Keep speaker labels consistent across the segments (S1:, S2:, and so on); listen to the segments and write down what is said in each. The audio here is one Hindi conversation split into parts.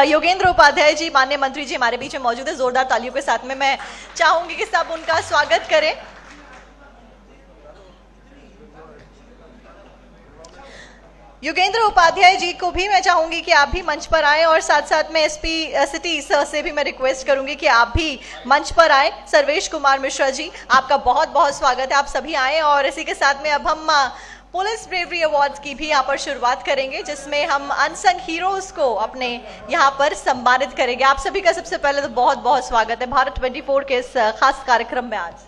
S1: योगेंद्र उपाध्याय जी, माननीय मंत्री जी हमारे बीच में मौजूद है। जोरदार तालियों के साथ में मैं चाहूंगी कि सब उनका स्वागत करें। योगेंद्र उपाध्याय जी को भी मैं चाहूंगी कि आप भी मंच पर आए, और साथ साथ में एसपी सिटी सर से भी मैं रिक्वेस्ट करूंगी कि आप भी मंच पर आए। सर्वेश कुमार मिश्रा जी, आपका बहुत बहुत स्वागत है, आप सभी आए। और इसी के साथ में अब हम पुलिस ब्रेवरी अवार्ड्स की भी यहाँ पर शुरुआत करेंगे, जिसमें हम अनसंग हीरोज को अपने यहाँ पर सम्मानित करेंगे। आप सभी का सबसे पहले तो बहुत बहुत स्वागत है भारत 24 के इस खास कार्यक्रम में आज।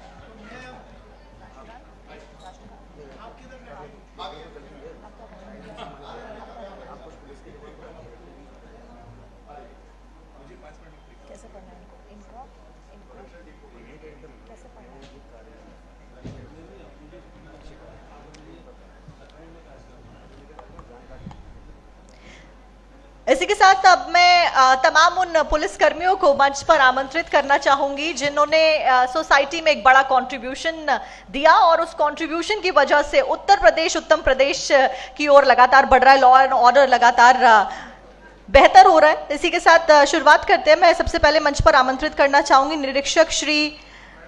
S1: इसी के साथ अब मैं तमाम उन पुलिस कर्मियों को मंच पर आमंत्रित करना चाहूंगी जिन्होंने सोसाइटी में एक बड़ा कंट्रीब्यूशन दिया, और उस कंट्रीब्यूशन की वजह से उत्तर प्रदेश उत्तम प्रदेश की ओर लगातार बढ़ रहा है। लॉ एंड ऑर्डर लगातार बेहतर हो रहा है। इसी के साथ शुरुआत करते हैं। मैं सबसे पहले मंच पर आमंत्रित करना चाहूंगी निरीक्षक श्री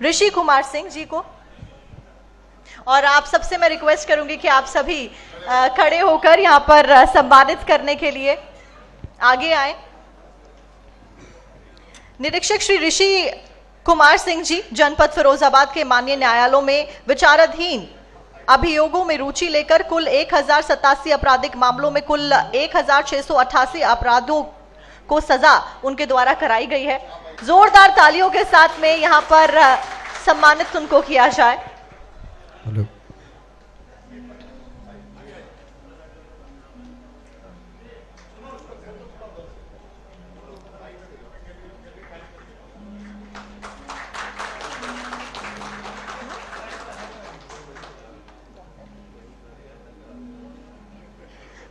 S1: ऋषि कुमार सिंह जी को, और आप सबसे मैं रिक्वेस्ट करूंगी कि आप सभी खड़े होकर यहाँ पर सम्मानित करने के लिए आगे आए। निरीक्षक श्री ऋषि कुमार सिंह जी जनपद फिरोजाबाद के माननीय न्यायालयों में विचाराधीन अभियोगों में रुचि लेकर कुल 1087 आपराधिक मामलों में कुल 1688 अपराधों को सजा उनके द्वारा कराई गई है। जोरदार तालियों के साथ में यहाँ पर सम्मानित उनको किया जाए। हेलो।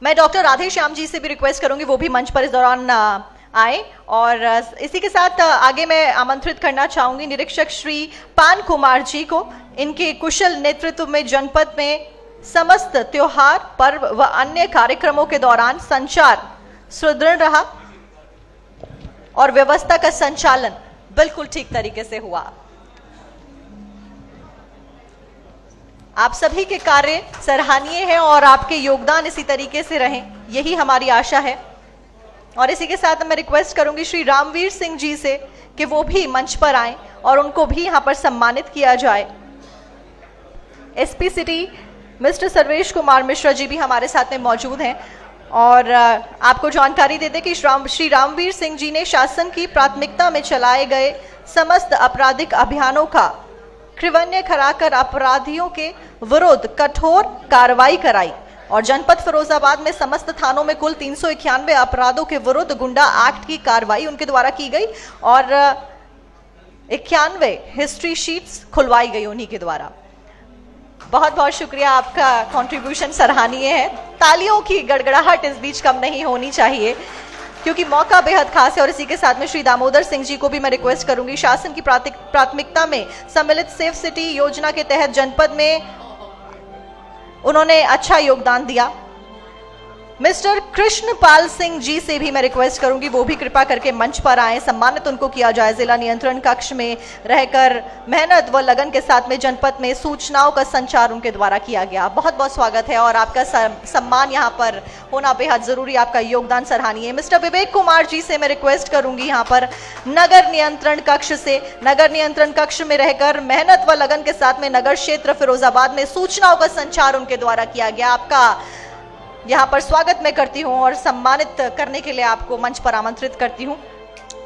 S1: मैं डॉक्टर राधे श्याम जी से भी रिक्वेस्ट करूंगी वो भी मंच पर इस दौरान आए। और इसी के साथ आगे मैं आमंत्रित करना चाहूंगी निरीक्षक श्री पान कुमार जी को। इनके कुशल नेतृत्व में जनपद में समस्त त्योहार, पर्व व अन्य कार्यक्रमों के दौरान संचार सुदृढ़ रहा और व्यवस्था का संचालन बिल्कुल ठीक तरीके से हुआ। आप सभी के कार्य सराहनीय है और आपके योगदान इसी तरीके से रहें, यही हमारी आशा है। और इसी के साथ मैं रिक्वेस्ट करूंगी श्री रामवीर सिंह जी से कि वो भी मंच पर आएं और उनको भी यहां पर सम्मानित किया जाए। SP city mister Sarvesh Kumar Mishra ji भी हमारे साथ में मौजूद हैं, और आपको जानकारी दे दें कि श्री रामवीर सिंह जी ने शासन की प्राथमिकता में चलाए गए समस्त आपराधिक अभियानों का क्रियान्वयन कराकर अपराधियों के विरुद्ध कठोर कार्रवाई कराई, और जनपद फिरोजाबाद में समस्त थानों में कुल 391 अपराधों के विरुद्ध गुंडा एक्ट की कार्रवाई उनके द्वारा की गई, और 91 हिस्ट्री शीट्स खुलवाई गई उन्हीं के द्वारा। बहुत बहुत शुक्रिया, आपका कंट्रीब्यूशन सराहनीय है। तालियों की गड़गड़ाहट इस बीच कम नहीं होनी चाहिए क्योंकि मौका बेहद खास है। और इसी के साथ में श्री दामोदर सिंह जी को भी मैं रिक्वेस्ट करूंगी, शासन की प्राथमिकता में सम्मिलित सेफ सिटी योजना के तहत जनपद में उन्होंने अच्छा योगदान दिया। मिस्टर कृष्णपाल सिंह जी से भी मैं रिक्वेस्ट करूंगी वो भी कृपा करके मंच पर आए, सम्मानित उनको किया जाए। जिला नियंत्रण कक्ष में रहकर मेहनत व लगन के साथ में जनपद में सूचनाओं का संचार उनके द्वारा किया गया। बहुत बहुत स्वागत है और आपका सम्मान यहाँ पर होना बेहद जरूरी, आपका योगदान सराहनीय है। मिस्टर विवेक कुमार जी से मैं रिक्वेस्ट करूंगी यहाँ पर नगर नियंत्रण कक्ष से, नगर नियंत्रण कक्ष में रहकर मेहनत व लगन के साथ में नगर क्षेत्र फिरोजाबाद में सूचनाओं का संचार उनके द्वारा किया गया। आपका यहाँ पर स्वागत मैं करती हूँ और सम्मानित करने के लिए आपको मंच पर आमंत्रित करती हूँ।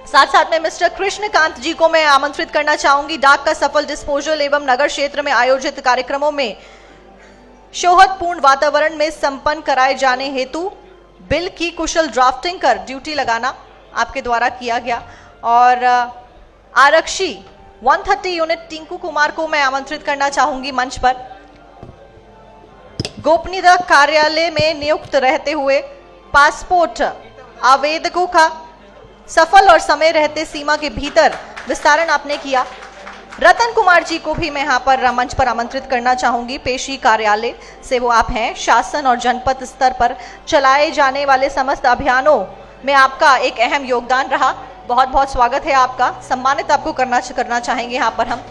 S1: साथ साथ में मिस्टर कृष्णकांत जी को मैं आमंत्रित करना चाहूंगी। डाक का सफल डिस्पोजल एवं नगर क्षेत्र में आयोजित कार्यक्रमों में सौहार्दपूर्ण वातावरण में संपन्न कराए जाने हेतु बिल की कुशल ड्राफ्टिंग कर ड्यूटी लगाना आपके द्वारा किया गया। और आरक्षी 130 यूनिट टिंकू कुमार को मैं आमंत्रित करना चाहूंगी मंच पर। गोपनीयता कार्यालय में नियुक्त रहते हुए पासपोर्ट आवेदकों का सफल और समय रहते सीमा के भीतर विस्तारण आपने किया। रतन कुमार जी को भी मैं यहाँ पर मंच पर आमंत्रित करना चाहूंगी। पेशी कार्यालय से वो आप हैं। शासन और जनपद स्तर पर चलाए जाने वाले समस्त अभियानों में आपका एक अहम योगदान रहा। बहुत बहुत स्वागत है आपका, सम्मानित आपको करना चाहेंगे यहाँ पर हम।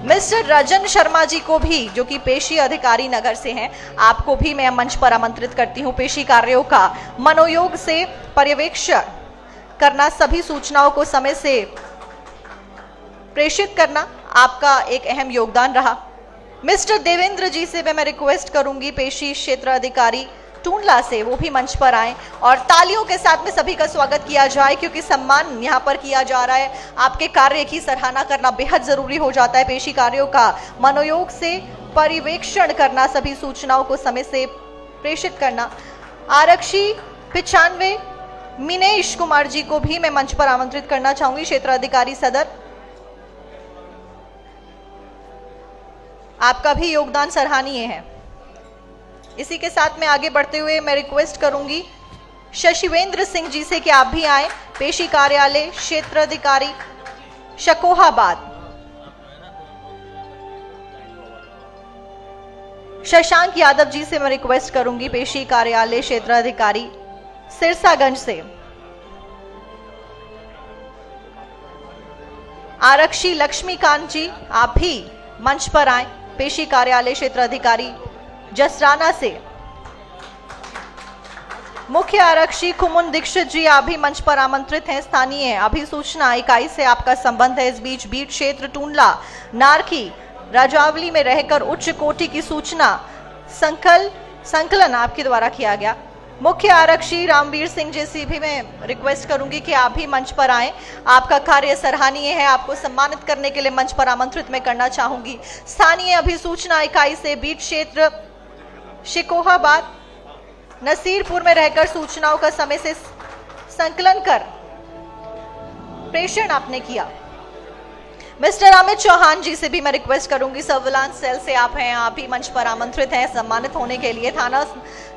S1: मिस्टर रजन शर्मा जी को भी, जो कि पेशी अधिकारी नगर से हैं, आपको भी मैं मंच पर आमंत्रित करती हूँ। पेशी कार्यों का मनोयोग से पर्यवेक्षण करना, सभी सूचनाओं को समय से प्रेषित करना आपका एक अहम योगदान रहा। मिस्टर देवेंद्र जी से मैं रिक्वेस्ट करूंगी, पेशी क्षेत्र अधिकारी टूंडला से, वो भी मंच पर आए और तालियों के साथ में सभी का स्वागत किया जाए, क्योंकि सम्मान यहाँ पर किया जा रहा है। आपके कार्य की सराहना करना बेहद जरूरी हो जाता है। पेशी कार्यों का मनोयोग से पर्यवेक्षण करना, सभी सूचनाओं को समय से प्रेषित करना। आरक्षी 95 मिनेश कुमार जी को भी मैं मंच पर आमंत्रित करना चाहूंगी, क्षेत्र अधिकारी सदर। आपका भी योगदान सराहनीय है। इसी के साथ में आगे बढ़ते हुए मैं रिक्वेस्ट करूंगी शशिवेंद्र सिंह जी से कि आप भी आए, पेशी कार्यालय क्षेत्र अधिकारी शकोहाबाद। शशांक यादव जी से मैं रिक्वेस्ट करूंगी, पेशी कार्यालय क्षेत्र अधिकारी सिरसागंज से। आरक्षी लक्ष्मीकांत जी, आप भी मंच पर आए, पेशी कार्यालय क्षेत्र अधिकारी जसराना से। मुख्य आरक्षी कुमुन दीक्षित जी, आप भी मंच पर आमंत्रित हैं। स्थानीय अभिसूचना इकाई से आपका संबंध है। इस बीच बीट क्षेत्र टूंडला नारखी राजावली में रहकर उच्च कोटि की सूचना संकलन आपके द्वारा किया गया। मुख्य आरक्षी रामवीर सिंह जी से भी मैं रिक्वेस्ट करूंगी कि आप भी मंच पर आएं। आपका कार्य सराहनीय है, आपको सम्मानित करने के लिए मंच पर आमंत्रित मैं करना चाहूंगी। स्थानीय अभिसूचना इकाई से बीट क्षेत्र शिकोहाबाद नसीरपुर में रहकर सूचनाओं का समय से संकलन कर प्रेषण आपने किया। मिस्टर अमित चौहान जी से भी मैं रिक्वेस्ट करूंगी, सर्विलांस सेल से आप हैं, आप भी मंच पर आमंत्रित हैं सम्मानित होने के लिए। थाना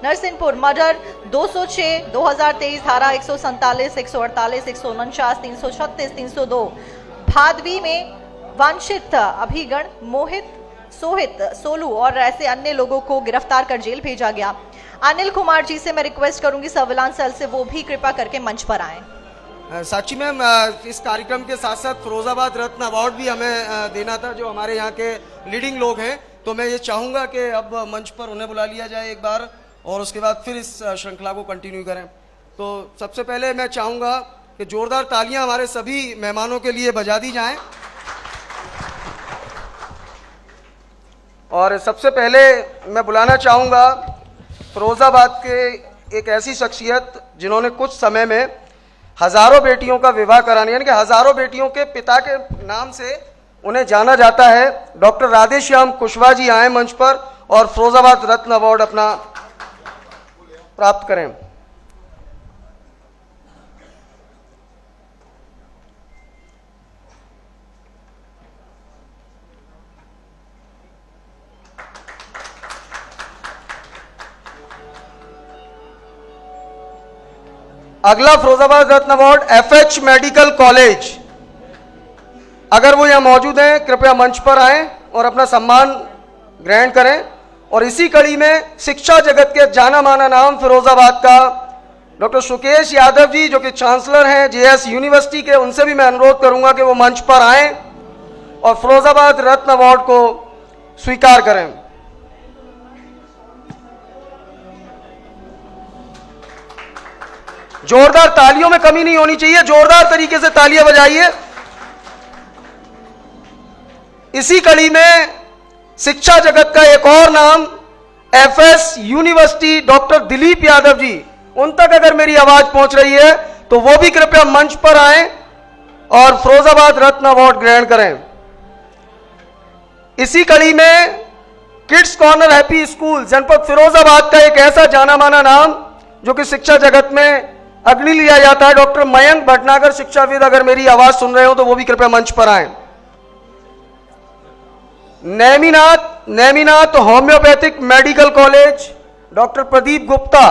S1: नरसिंहपुर मर्डर 206 2023 धारा 147 148 149 336 302 भादवी में वांछित अभिगण मोहित सोहित सोलू और ऐसे अन्य लोगों को गिरफ्तार कर जेल भेजा गया। अनिल कुमार जी से मैं रिक्वेस्ट करूंगी सर्विलांस सेल से, वो भी कृपा करके मंच पर आए।
S2: साक्षी मैम, इस कार्यक्रम के साथ साथ फिरोजाबाद रत्न अवार्ड भी हमें देना था, जो हमारे यहाँ के लीडिंग लोग हैं, तो मैं ये चाहूँगा कि अब मंच पर उन्हें बुला लिया जाए एक बार और उसके बाद फिर इस श्रृंखला को कंटिन्यू करें। तो सबसे पहले मैं चाहूँगा कि जोरदार तालियां हमारे सभी मेहमानों के लिए बजा दी जाएं। और सबसे पहले मैं बुलाना चाहूँगा फिरोजाबाद के एक ऐसी शख्सियत जिन्होंने कुछ समय में हजारों बेटियों का विवाह कराने, यानी कि हजारों बेटियों के पिता के नाम से उन्हें जाना जाता है। डॉक्टर राधेश्याम कुशवाहा जी आए मंच पर और फिरोजाबाद रत्न अवार्ड अपना प्राप्त करें। अगला फिरोजाबाद रत्न अवार्ड FH मेडिकल कॉलेज, अगर वो यहाँ मौजूद हैं कृपया मंच पर आएं और अपना सम्मान ग्रहण करें। और इसी कड़ी में शिक्षा जगत के जाना माना नाम फिरोजाबाद का डॉक्टर सुकेश यादव जी, जो कि चांसलर हैं JS यूनिवर्सिटी के, उनसे भी मैं अनुरोध करूंगा कि वो मंच पर आएं और फिरोजाबाद रत्न अवार्ड को स्वीकार करें। जोरदार तालियों में कमी नहीं होनी चाहिए, जोरदार तरीके से तालियां बजाइए। इसी कड़ी में शिक्षा जगत का एक और नाम FS university doctor Dilip Yadav ji, उन तक अगर मेरी आवाज पहुंच रही है तो वो भी कृपया मंच पर आएं और फिरोजाबाद रत्न अवार्ड ग्रहण करें। इसी कड़ी में किड्स कॉर्नर हैप्पी स्कूल जनपद फिरोजाबाद का एक ऐसा जाना माना नाम जो कि शिक्षा जगत में अग्नि लिया जाता है, डॉक्टर मयंक भटनागर शिक्षाविद, अगर मेरी आवाज सुन रहे हो तो वो भी कृपया मंच पर आए। Neminath homoeopathic medical college doctor Pradeep Gupta.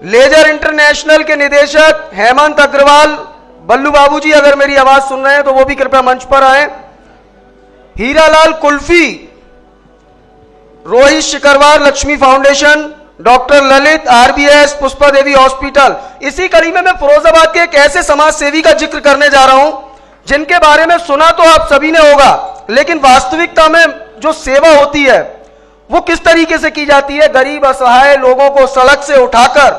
S2: Laser international के निदेशक हेमंत अग्रवाल, बल्लू बाबू जी अगर मेरी आवाज सुन रहे हैं तो वो भी कृपया मंच पर आए। Hiralal Kulfi, Rohit Shikarwar Lakshmi foundation, doctor Lalit RBS Pushpa Devi hospital. इसी कड़ी में मैं फिरोजाबाद के एक ऐसे समाज सेवी का जिक्र करने जा रहा हूं जिनके बारे में सुना तो आप सभी ने होगा, लेकिन वास्तविकता में जो सेवा होती है वो किस तरीके से की जाती है। गरीब असहाय लोगों को सड़क से उठाकर,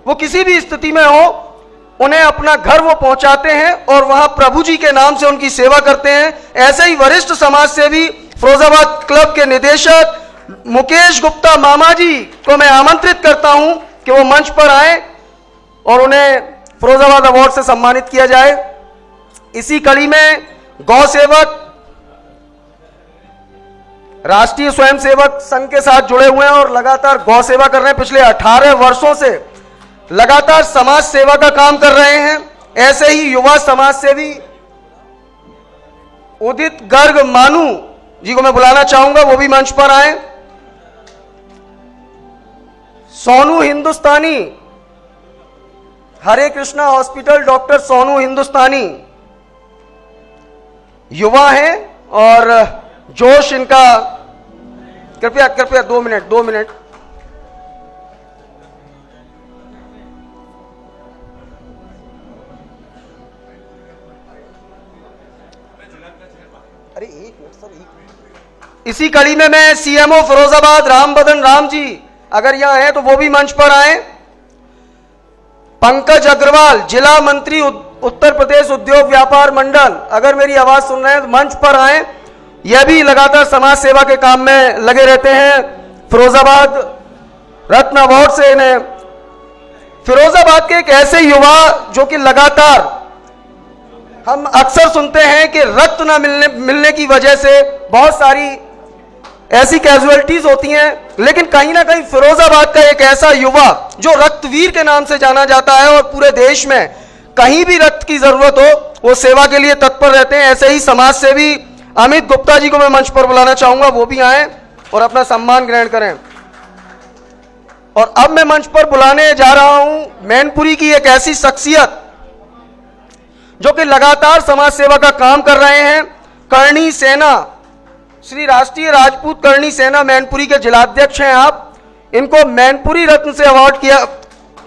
S2: वो किसी भी स्थिति में हो, उन्हें अपना घर वो पहुंचाते हैं और वहां प्रभु जी के नाम से उनकी सेवा करते हैं। ऐसे ही वरिष्ठ समाज सेवी फिरोजाबाद क्लब के निदेशक मुकेश गुप्ता मामा जी को मैं आमंत्रित करता हूं कि वो मंच पर आए और उन्हें फिरोजाबाद अवार्ड से सम्मानित किया जाए। इसी कड़ी में गौ सेवक राष्ट्रीय स्वयंसेवक संघ के साथ जुड़े हुए हैं और लगातार गौ सेवा कर रहे हैं। पिछले 18 वर्षों से लगातार समाज सेवा का काम कर रहे हैं। ऐसे ही युवा समाज सेवी उदित गर्ग मानू जी को मैं बुलाना चाहूंगा, वो भी मंच पर आए। सोनू हिंदुस्तानी, हरे कृष्णा हॉस्पिटल डॉक्टर सोनू हिंदुस्तानी युवा हैं और जोश इनका, कृपया 2 मिनट। अरे 1 मिनट सर, 1 मिनट। इसी कड़ी में मैं सीएमओ फिरोजाबाद राम बदन राम जी अगर यहां हैं तो वो भी मंच पर आए। पंकज अग्रवाल जिला मंत्री उत्तर प्रदेश उद्योग व्यापार मंडल, अगर मेरी आवाज सुन रहे हैं तो मंच पर आए। यह भी लगातार समाज सेवा के काम में लगे रहते हैं। फिरोजाबाद रत्न अवार्ड से इन्हें, फिरोजाबाद के एक ऐसे युवा जो कि लगातार, हम अक्सर सुनते हैं कि रक्त न मिलने की वजह से बहुत सारी ऐसी कैजुअलिटीज होती हैं, लेकिन कहीं ना कहीं फिरोजाबाद का एक ऐसा युवा जो रक्तवीर के नाम से जाना जाता है और पूरे देश में कहीं भी रक्त की जरूरत हो वो सेवा के लिए तत्पर रहते हैं। ऐसे ही समाज सेवी अमित गुप्ता जी को मैं मंच पर बुलाना चाहूंगा, वो भी आए और अपना सम्मान ग्रहण करें। और अब मैं मंच पर बुलाने जा रहा हूं मैनपुरी की एक ऐसी शख्सियत जो कि लगातार समाज सेवा का काम कर रहे हैं। करणी सेना, श्री राष्ट्रीय राजपूत करणी सेना मैनपुरी के जिलाध्यक्ष हैं आप। इनको मैनपुरी रत्न से अवार्ड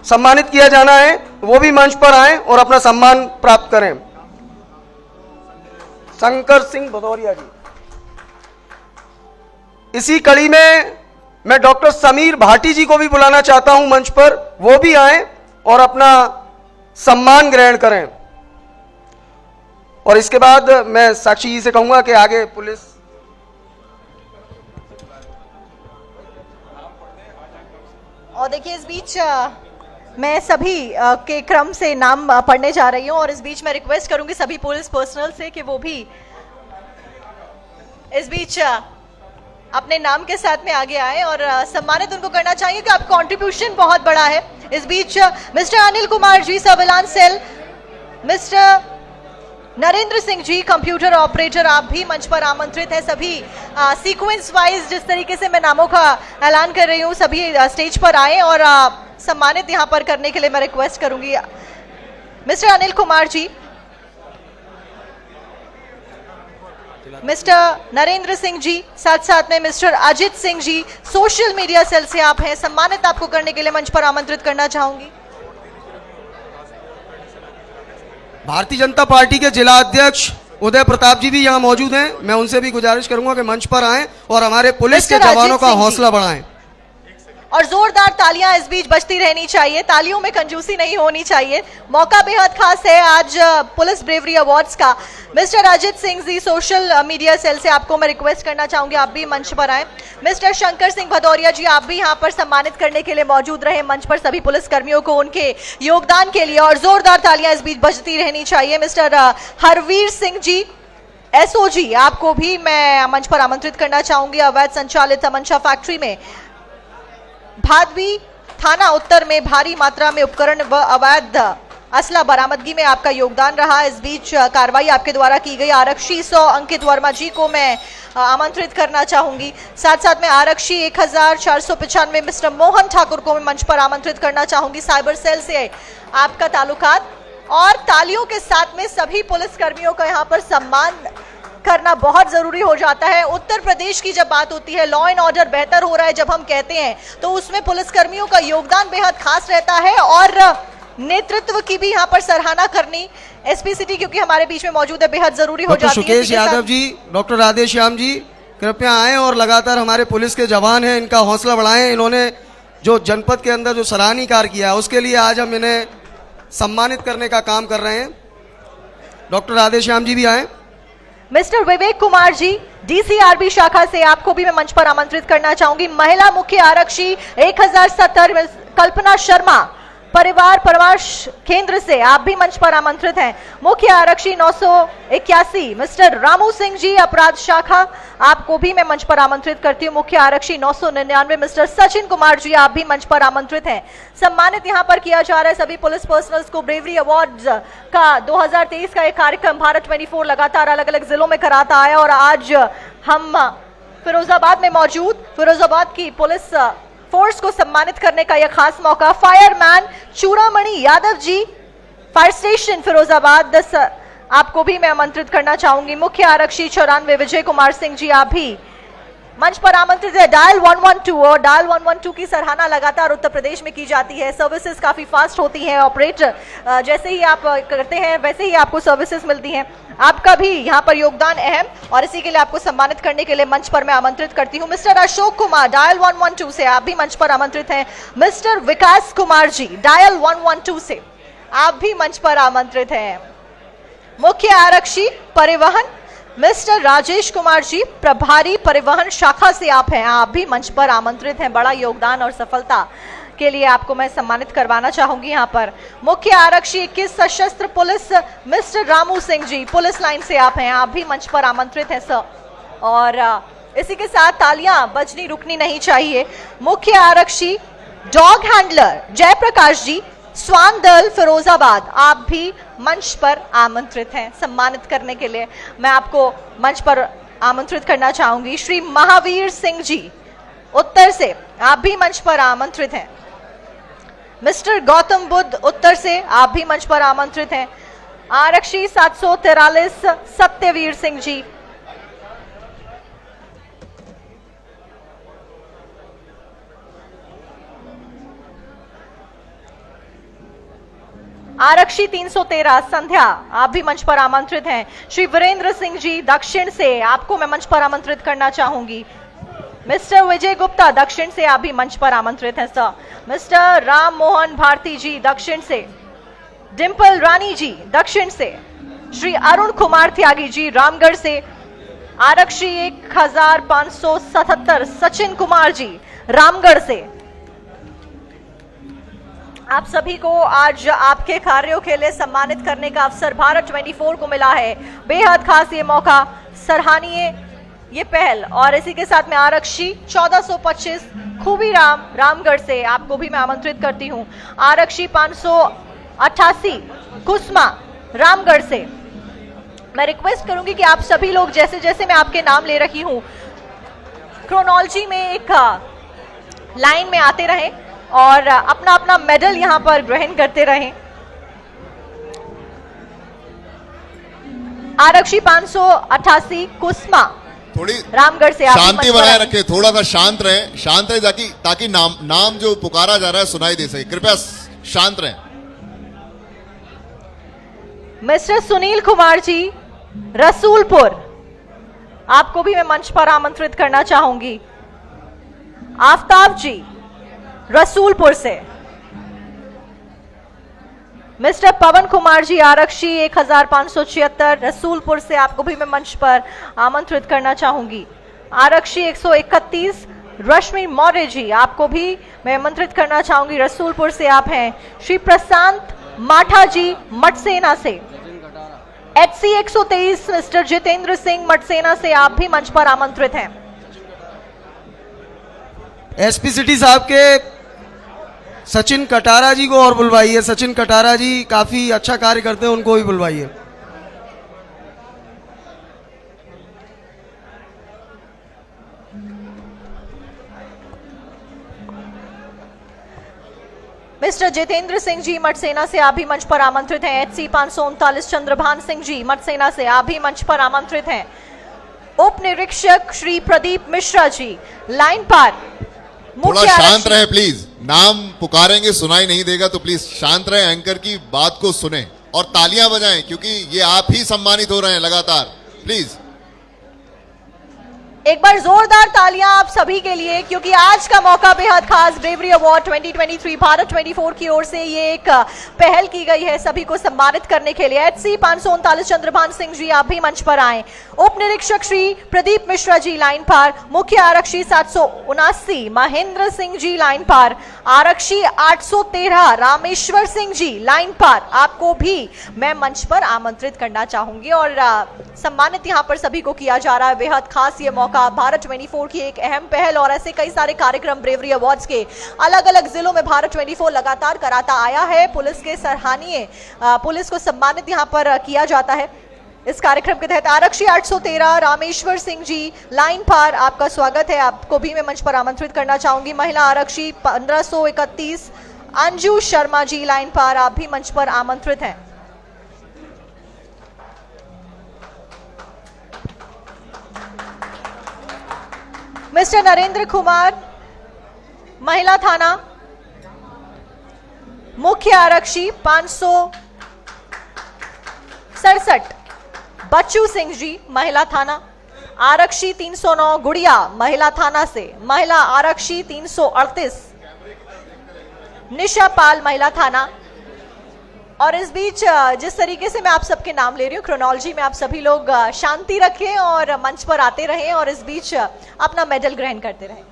S2: सम्मानित किया जाना है, वो भी मंच पर आए और अपना सम्मान प्राप्त करें। शंकर सिंह भदौरिया जी। इसी कड़ी में मैं डॉक्टर समीर भाटी जी को भी बुलाना चाहता हूं मंच पर, वो भी आए और अपना सम्मान ग्रहण करें। और इसके बाद मैं साक्षी जी से कहूंगा कि आगे पुलिस,
S1: और देखिए इस बीच मैं सभी के क्रम से नाम पढ़ने जा रही हूं और इस बीच मैं रिक्वेस्ट करूंगी सभी पुलिस पर्सनल से कि वो भी इस बीच अपने नाम के साथ में आगे आए और सम्मानित उनको करना चाहिए कि आपका कंट्रीब्यूशन बहुत बड़ा है। इस बीच mister Anil Kumar ji surveillance cell, mister Narendra Singh ji computer operator, आप भी मंच पर आमंत्रित हैं। सभी सीक्वेंस वाइज जिस तरीके से मैं नामों का ऐलान कर रही हूं, सभी स्टेज पर आए और सम्मानित यहां पर करने के लिए मैं रिक्वेस्ट करूंगी मिस्टर अनिल कुमार जी, मिस्टर नरेंद्र सिंह जी, साथ साथ में mister Ajit Singh ji social media cell से आप हैं। सम्मानित आपको करने के लिए मंच पर आमंत्रित करना चाहूंगी।
S2: भारतीय जनता पार्टी के जिला अध्यक्ष उदय प्रताप जी भी यहाँ मौजूद हैं। मैं उनसे भी गुजारिश करूंगा कि मंच पर आएं और हमारे पुलिस के जवानों का हौसला बढ़ाएं।
S1: और जोरदार तालियां इस बीच बजती रहनी चाहिए, तालियों में कंजूसी नहीं होनी चाहिए। मौका बेहद खास है आज पुलिस ब्रेवरी अवार्ड्स का। Mister Ajit Singh ji social media cell से आपको मैं रिक्वेस्ट करना चाहूंगी आप भी मंच पर आए। मिस्टर शंकर सिंह भदौरिया जी, आप भी यहाँ पर सम्मानित करने के लिए मौजूद रहे मंच पर सभी पुलिस कर्मियों को उनके योगदान के लिए, और जोरदार तालियां इस बीच बजती रहनी चाहिए। मिस्टर हरवीर सिंह जी एसओजी, आपको भी मैं मंच पर आमंत्रित करना चाहूंगी। अवैध संचालित तमंचा फैक्ट्री में भादवी थाना उत्तर में भारी मात्रा में उपकरण व अवैध असला बरामदगी में आपका योगदान रहा। इस बीच कार्रवाई आपके द्वारा की गई। आरक्षी 100 अंकित वर्मा जी को मैं आमंत्रित करना चाहूंगी। साथ साथ में आरक्षी 1495 मिस्टर मोहन ठाकुर को मैं मंच पर आमंत्रित करना चाहूंगी। साइबर सेल से आपका ताल्लुकात, और तालियों के साथ में सभी पुलिस कर्मियों का यहाँ पर सम्मान करना बहुत जरूरी हो जाता है। उत्तर प्रदेश की जब बात होती है, लॉ एंड ऑर्डर बेहतर हो रहा है जब हम कहते हैं, तो उसमें पुलिसकर्मियों का योगदान बेहद खास रहता है और नेतृत्व की भी यहाँ पर सराहना करनी एसपी सिटी क्योंकि हमारे बीच में मौजूद है बेहद जरूरी हो जाती है।
S2: सुकेश यादव जी, डॉक्टर राधेश्याम जी कृपया आएं और लगातार हमारे पुलिस के जवान हैं, इनका हौसला बढ़ाएं। इन्होंने जो जनपद के अंदर जो सराहनीय कार्य किया है उसके लिए आज हम इन्हें सम्मानित करने का काम कर रहे हैं। डॉक्टर राधेश्याम जी भी आए।
S1: मिस्टर विवेक कुमार जी, डीसीआरबी शाखा से आपको भी मैं मंच पर आमंत्रित करना चाहूंगी। महिला मुख्य आरक्षी 1070 कल्पना शर्मा, परिवार परामर्श केंद्र से आप भी मंच पर आमंत्रित हैं। मुख्य आरक्षी 981 मिस्टर रामू सिंह जी, अपराध शाखा, आपको भी मैं मंच पर आमंत्रित करती हूँ। मुख्य आरक्षी 999 मिस्टर सचिन कुमार जी, आप भी मंच पर आमंत्रित हैं। सम्मानित यहाँ पर किया जा रहा है सभी पुलिस पर्सनल्स को। ब्रेवरी अवार्ड्स का 2023 का एक कार्यक्रम भारत 24 लगातार अलग अलग जिलों में कराता है और आज हम फिरोजाबाद में मौजूद फिरोजाबाद की पुलिस फोर्स को सम्मानित करने का यह खास मौका। फायरमैन चूड़ामणि यादव जी, फायर स्टेशन फिरोजाबाद, आपको भी मैं आमंत्रित करना चाहूंगी। मुख्य आरक्षी 94 विजय कुमार सिंह जी, आप भी मंच पर आमंत्रित है। डायल 112 और डायल 112 की सराहना लगातार उत्तर प्रदेश में की जाती है। सर्विसेज काफी फास्ट होती हैं। ऑपरेटर जैसे ही आप करते हैं वैसे ही आपको सर्विसेज मिलती हैं। आपका भी यहाँ पर योगदान अहम और इसी के लिए आपको सम्मानित करने के लिए मंच पर मैं आमंत्रित करती हूँ। मिस्टर अशोक कुमार, डायल 112 से आप भी मंच पर आमंत्रित हैं। मिस्टर विकास कुमार जी, डायल 112 से आप भी मंच पर आमंत्रित हैं। मुख्य आरक्षी परिवहन मिस्टर राजेश कुमार जी, प्रभारी परिवहन शाखा से आप हैं, आप भी मंच पर आमंत्रित हैं। बड़ा योगदान और सफलता के लिए आपको मैं सम्मानित करवाना चाहूंगी। यहाँ पर मुख्य आरक्षी 21 सशस्त्र police mister Ramu Singh ji, police line से आप हैं, आप भी मंच पर आमंत्रित हैं सर। और इसी के साथ तालियां बजनी रुकनी नहीं चाहिए। मुख्य आरक्षी डॉग हैंडलर जयप्रकाश जी, स्वान दल फिरोजाबाद, आप भी मंच पर आमंत्रित हैं। सम्मानित करने के लिए मैं आपको मंच पर आमंत्रित करना चाहूंगी। श्री महावीर सिंह जी, उत्तर से आप भी मंच पर आमंत्रित हैं। मिस्टर गौतम बुद्ध, उत्तर से आप भी मंच पर आमंत्रित हैं। आरक्षी 743 सत्यवीर सिंह जी, आरक्षी 313 संध्या, आप भी मंच पर आमंत्रित हैं। श्री वीरेंद्र सिंह जी, दक्षिण से आपको मैं मंच पर आमंत्रित करना चाहूंगी। मिस्टर विजय गुप्ता, दक्षिण से आप भी मंच पर आमंत्रित हैं सर। मिस्टर राम मोहन भारती जी, दक्षिण से। डिम्पल रानी जी, दक्षिण से। श्री अरुण कुमार त्यागी जी, रामगढ़ से। आरक्षी 1577 सचिन कुमार जी, रामगढ़ से। आप सभी को आज आपके कार्यों के लिए सम्मानित करने का अवसर भारत 24 को मिला है। बेहद खास ये मौका, सराहनीय ये पहल। और इसी के साथ में आरक्षी 1425 खूबी राम, रामगढ़ से आपको भी मैं आमंत्रित करती हूँ। आरक्षी 588 कुसमा, रामगढ़ से। मैं रिक्वेस्ट करूंगी कि आप सभी लोग जैसे जैसे मैं आपके नाम ले रही हूँ क्रोनोलॉजी में एक लाइन में आते रहें और अपना अपना मेडल यहां पर ग्रहण करते रहें। आरक्षी 588 कुसमा,
S3: थोड़ी
S1: रामगढ़ से।
S3: शांति बनाए रखें, थोड़ा सा शांत रहे ताकि नाम जो पुकारा जा रहा है सुनाई दे सके। कृपया शांत रहें।
S1: मिस्टर सुनील कुमार जी, रसूलपुर, आपको भी मैं मंच पर आमंत्रित करना चाहूंगी। आफ्ताब जी, रसूलपुर से। मिस्टर पवन कुमार जी, आरक्षी 1576 रसूलपुर से, आपको भी मैं मंच पर आमंत्रित करना चाहूंगी। आरक्षी 131 रश्मि मौर्य जी, आपको भी मैं आमंत्रित करना चाहूंगी, रसूलपुर से आप हैं। श्री प्रशांत माठा जी, मटसेना से। HC 123 मिस्टर जितेंद्र सिंह, मटसेना से, आप भी मंच पर आमंत्रित हैं।
S2: एसपी सिटी साहब के सचिन कटारा जी को और बुलवाइए। सचिन कटारा जी काफी अच्छा कार्य करते हैं, उनको भी बुलवाइए।
S1: मिस्टर जितेंद्र सिंह जी, मटसेना से, आप भी मंच पर आमंत्रित हैं। HC 539 चंद्रभान सिंह जी, मटसेना से, आप भी मंच पर आमंत्रित हैं। उप निरीक्षक श्री प्रदीप मिश्रा जी लाइन पार।
S3: थोड़ा
S1: मुख्य
S3: शांत
S1: आरक्षी
S3: रहे प्लीज, नाम पुकारेंगे सुनाई नहीं देगा तो प्लीज शांत रहे, एंकर की बात को सुने और तालियां बजाएं क्योंकि ये आप ही सम्मानित हो रहे हैं लगातार। प्लीज
S1: एक बार जोरदार तालियां आप सभी के लिए, क्योंकि आज का मौका बेहद खास। ब्रेवरी अवार्ड 2023 भारत 24 की ओर से ये एक पहल की गई है सभी को सम्मानित करने के लिए। HC 539 चंद्रभान सिंह जी आप भी मंच पर आए। उप निरीक्षक श्री प्रदीप मिश्रा जी लाइन पार। मुख्य आरक्षी 779 महेंद्र सिंह जी लाइन पार। आरक्षी 813 रामेश्वर सिंह जी लाइन पार। आपको भी मैं मंच पर आमंत्रित करना चाहूंगी और सम्मानित यहाँ पर सभी को किया जा रहा है। बेहद खास ये मौका भारत 24 की एक अहम पहल और ऐसे कई सारे कार्यक्रम ब्रेवरी अवार्ड्स के अलग अलग जिलों में भारत 24 लगातार कराता आया है। पुलिस के सराहनीय पुलिस को सम्मानित यहाँ पर किया जाता है। इस कार्यक्रम के तहत आरक्षी 813 रामेश्वर सिंह जी लाइन पार, आपका स्वागत है। आपको भी मैं मंच पर आमंत्रित करना चाहूंगी। महिला आरक्षी 1531 अंजू शर्मा जी लाइन पार, आप भी मंच पर आमंत्रित हैं। मिस्टर नरेंद्र कुमार महिला थाना। मुख्य आरक्षी 567 बच्चू सिंह जी महिला थाना। आरक्षी 309 गुड़िया महिला थाना से। महिला आरक्षी 338 निशा पाल महिला थाना। और इस बीच जिस तरीके से मैं आप सबके नाम ले रही हूँ क्रोनोलॉजी में, आप सभी लोग शांति रखें और मंच पर आते रहें और इस बीच अपना मेडल ग्रहण करते रहें।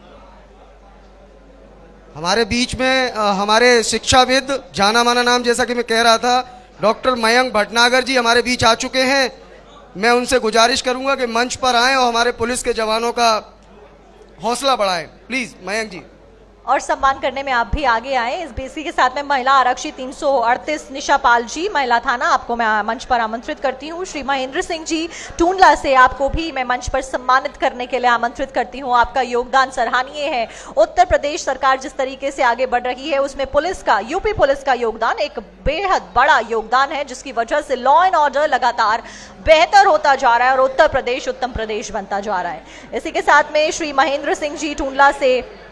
S2: हमारे बीच में हमारे शिक्षाविद, जाना माना नाम जैसा कि मैं कह रहा था, डॉक्टर मयंक भटनागर जी हमारे बीच आ चुके हैं। मैं उनसे गुजारिश करूंगा कि मंच पर आएं और हमारे पुलिस के जवानों का हौसला बढ़ाएं। प्लीज मयंक जी।
S1: और सम्मान करने में आप भी आगे आए। इस बेसी के साथ में महिला आरक्षी 338 निशा पाल जी महिला थाना, आपको मैं मंच पर आमंत्रित करती हूँ। श्री महेंद्र सिंह जी टूंडला से, आपको भी मैं मंच पर सम्मानित करने के लिए आमंत्रित करती हूँ। आपका योगदान सराहनीय है। उत्तर प्रदेश सरकार जिस तरीके से आगे बढ़ रही है उसमें पुलिस का, यूपी पुलिस का योगदान एक बेहद बड़ा योगदान है, जिसकी वजह से लॉ एंड ऑर्डर लगातार बेहतर होता जा रहा है और उत्तर प्रदेश उत्तम प्रदेश बनता जा रहा है। इसी के साथ में श्री महेंद्र सिंह जी टूंडला से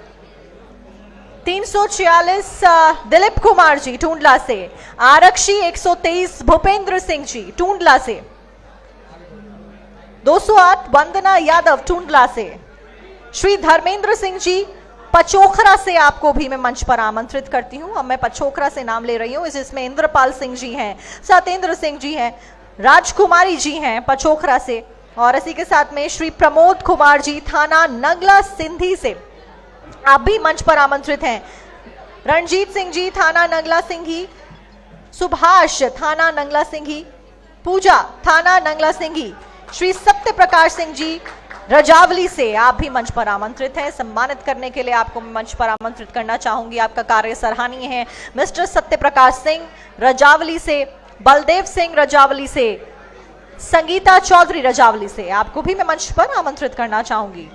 S1: 346 दिलीप कुमार जी टूंडला से। आरक्षी 123 भूपेंद्र सिंह जी टूंडला से। 208 वंदना यादव टूंडला से। श्री धर्मेंद्र सिंह जी पचोखरा से, आपको भी मैं मंच पर आमंत्रित करती हूं। अब मैं पचोखरा से नाम ले रही हूं। इसमें इंद्रपाल सिंह जी हैं, सत्येंद्र सिंह जी हैं, राजकुमारी जी हैं पचोखरा से। और इसी के साथ में श्री प्रमोद कुमार जी थाना नगला सिंधी से, आप भी मंच पर आमंत्रित हैं। रणजीत सिंह जी थाना नंगला सिंघी। सुभाष थाना नंगला सिंघी। पूजा थाना नंगला सिंघी। श्री सत्य प्रकाश सिंह जी रजावली से, आप भी मंच पर आमंत्रित हैं। सम्मानित करने के लिए आपको मैं मंच पर आमंत्रित करना चाहूंगी। आपका कार्य सराहनीय है। मिस्टर सत्य प्रकाश सिंह रजावली से, बलदेव सिंह रजावली से, संगीता चौधरी रजावली से, आपको भी मैं मंच पर आमंत्रित करना चाहूंगी।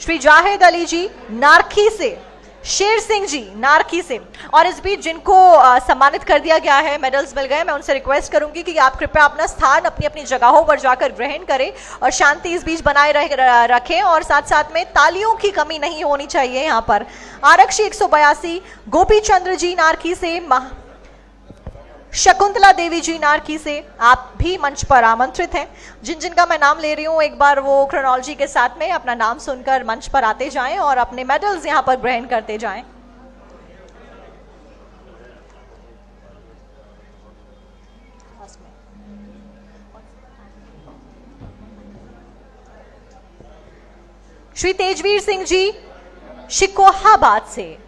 S1: श्री जाहिद अली जी नारखी से, शेर सिंह जी नारखी से। और इस बीच जिनको सम्मानित कर दिया गया है, मेडल्स मिल गए, मैं उनसे रिक्वेस्ट करूंगी कि आप कृपया अपना स्थान अपनी अपनी जगहों पर जाकर ग्रहण करें और शांति इस बीच बनाए रखें और साथ साथ में तालियों की कमी नहीं होनी चाहिए यहाँ पर। आरक्षी 182 गोपी चंद्र जी नारखी से, शकुंतला देवी जी नारकी से, आप भी मंच पर आमंत्रित हैं। जिन जिनका मैं नाम ले रही हूं, एक बार वो क्रोनोलॉजी के साथ में अपना नाम सुनकर मंच पर आते जाएं और अपने मेडल्स यहां पर ग्रहण करते जाएं। श्री तेजवीर सिंह जी शिकोहाबाद से।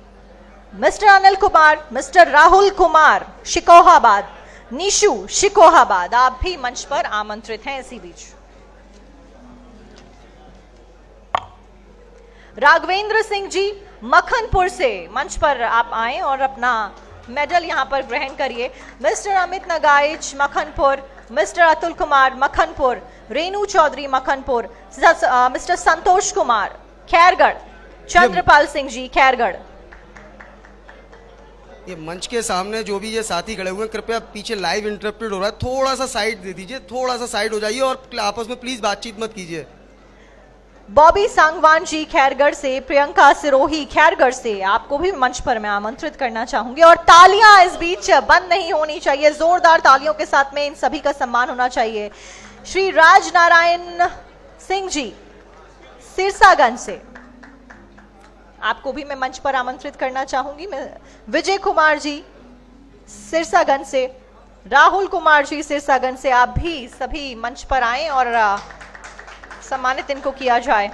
S1: मिस्टर अनिल कुमार, मिस्टर राहुल कुमार शिकोहाबाद, निशु शिकोहाबाद, आप भी मंच पर आमंत्रित हैं। इसी बीच राघवेंद्र सिंह जी मखनपुर से, मंच पर आप आएं और अपना मेडल यहां पर ग्रहण करिए। Mister Amit Nagaich Makhanpur, mister Atul Kumar Makhanpur, Renu Chaudhary Makhanpur, mister Santosh Kumar Khairgarh, Chandrapal Singh ji Khairgarh.
S2: ये मंच के सामने जो भी ये साथी खड़े हुए हैं, कृपया पीछे लाइव इंटरप्टेड हो रहा है, थोड़ा सा साइड दे दीजिए, थोड़ा सा साइड हो जाइए और आपस में प्लीज बातचीत मत कीजिए।
S1: बॉबी सांगवान जी खैरगढ़ से, प्रियंका सिरोही खैरगढ़ से, आपको भी मंच पर मैं आमंत्रित करना चाहूंगी। और तालियां इस बीच बंद नहीं होनी चाहिए, जोरदार तालियों के साथ में इन सभी का सम्मान होना चाहिए। श्री राज नारायण सिंह जी सिरसागंज से, आपको भी मैं मंच पर आमंत्रित करना चाहूंगी। मैं विजय कुमार जी सिरसागंज से, राहुल कुमार जी सिरसागंज से, आप भी सभी मंच पर आएं और सम्मानित इनको किया जाए।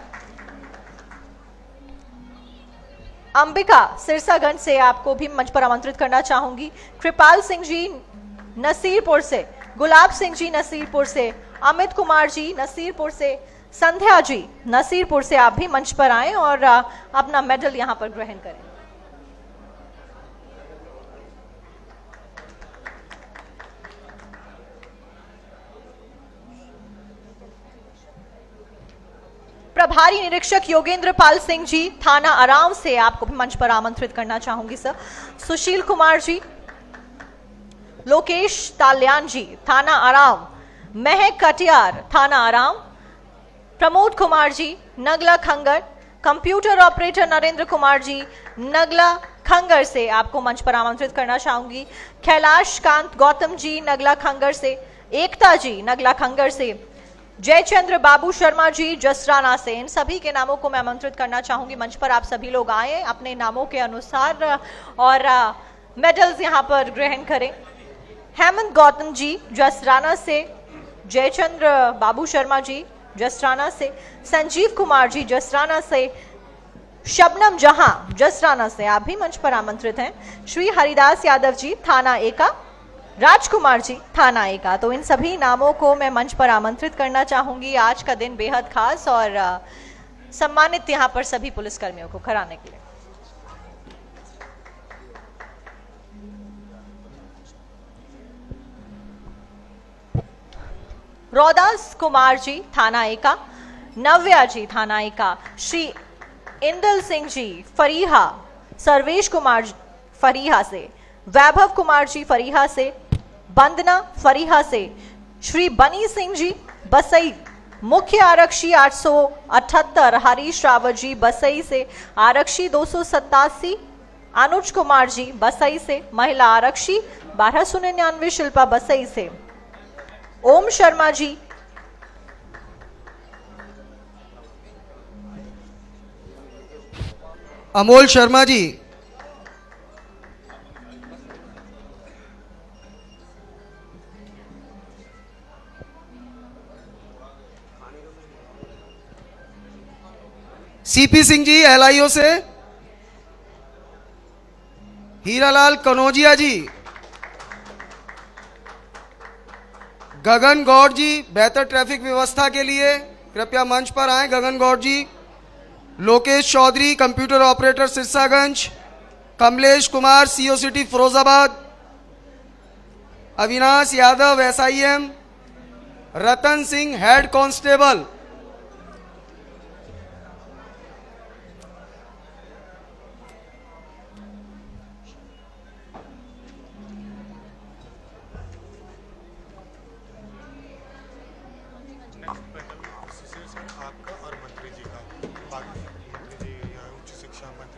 S1: अंबिका सिरसागंज से, आपको भी मंच पर आमंत्रित करना चाहूंगी। कृपाल सिंह जी नसीरपुर से, गुलाब सिंह जी नसीरपुर से, अमित कुमार जी नसीरपुर से, संध्या जी नसीरपुर से, आप भी मंच पर आएं और अपना मेडल यहां पर ग्रहण करें। प्रभारी निरीक्षक योगेंद्र पाल सिंह जी थाना आराम से, आपको भी मंच पर आमंत्रित करना चाहूंगी सर। सुशील कुमार जी, लोकेश ताल्यान जी थाना आराम, महक कटियार थाना आराम, प्रमोद कुमार जी नगला खंगर, कंप्यूटर ऑपरेटर नरेंद्र कुमार जी नगला खंगर से, आपको मंच पर आमंत्रित करना चाहूंगी। कैलाश कांत गौतम जी नगला खंगर से, एकता जी नगला खंगर से, जयचंद्र बाबू शर्मा जी जसराना से, इन सभी के नामों को मैं आमंत्रित करना चाहूंगी। मंच पर आप सभी लोग आए अपने नामों के अनुसार और मेडल्स यहां पर ग्रहण करें। हेमंत गौतम जी जसराना से, जयचंद्र बाबू शर्मा जी जसराना से, संजीव कुमार जी जसराना से, शबनम जहां जसराना से, आप भी मंच पर आमंत्रित हैं। श्री हरिदास यादव जी थाना एका, राजकुमार जी थाना एका, तो इन सभी नामों को मैं मंच पर आमंत्रित करना चाहूंगी। आज का दिन बेहद खास और सम्मानित यहां पर सभी पुलिसकर्मियों को कराने के लिए। रौदास कुमार जी थाना एका, नव्या जी थाना एका, श्री इंदल सिंह जी फरीहा, सर्वेश कुमार फरीहा से, वैभव कुमार जी फरीहा से, बंदना फरीहा से, श्री बनी सिंह जी बसई, मुख्य आरक्षी 878 हरीश रावत जी बसई से, आरक्षी 287 अनुज कुमार जी बसई से, महिला आरक्षी 1299 शिल्पा बसई से, ओम शर्मा जी
S2: अमोल शर्मा जी, सीपी सिंह जी एलआईओ से, हीरालाल कनौजिया जी, गगन गौड़ जी बेहतर ट्रैफिक व्यवस्था के लिए कृपया मंच पर आएं। Gagan Gaur ji, Lokesh Chaudhary computer operator Sirsaganj, Kamlesh Kumar CO city Firozabad, Avinash Yadav SIM, Ratan Singh head constable,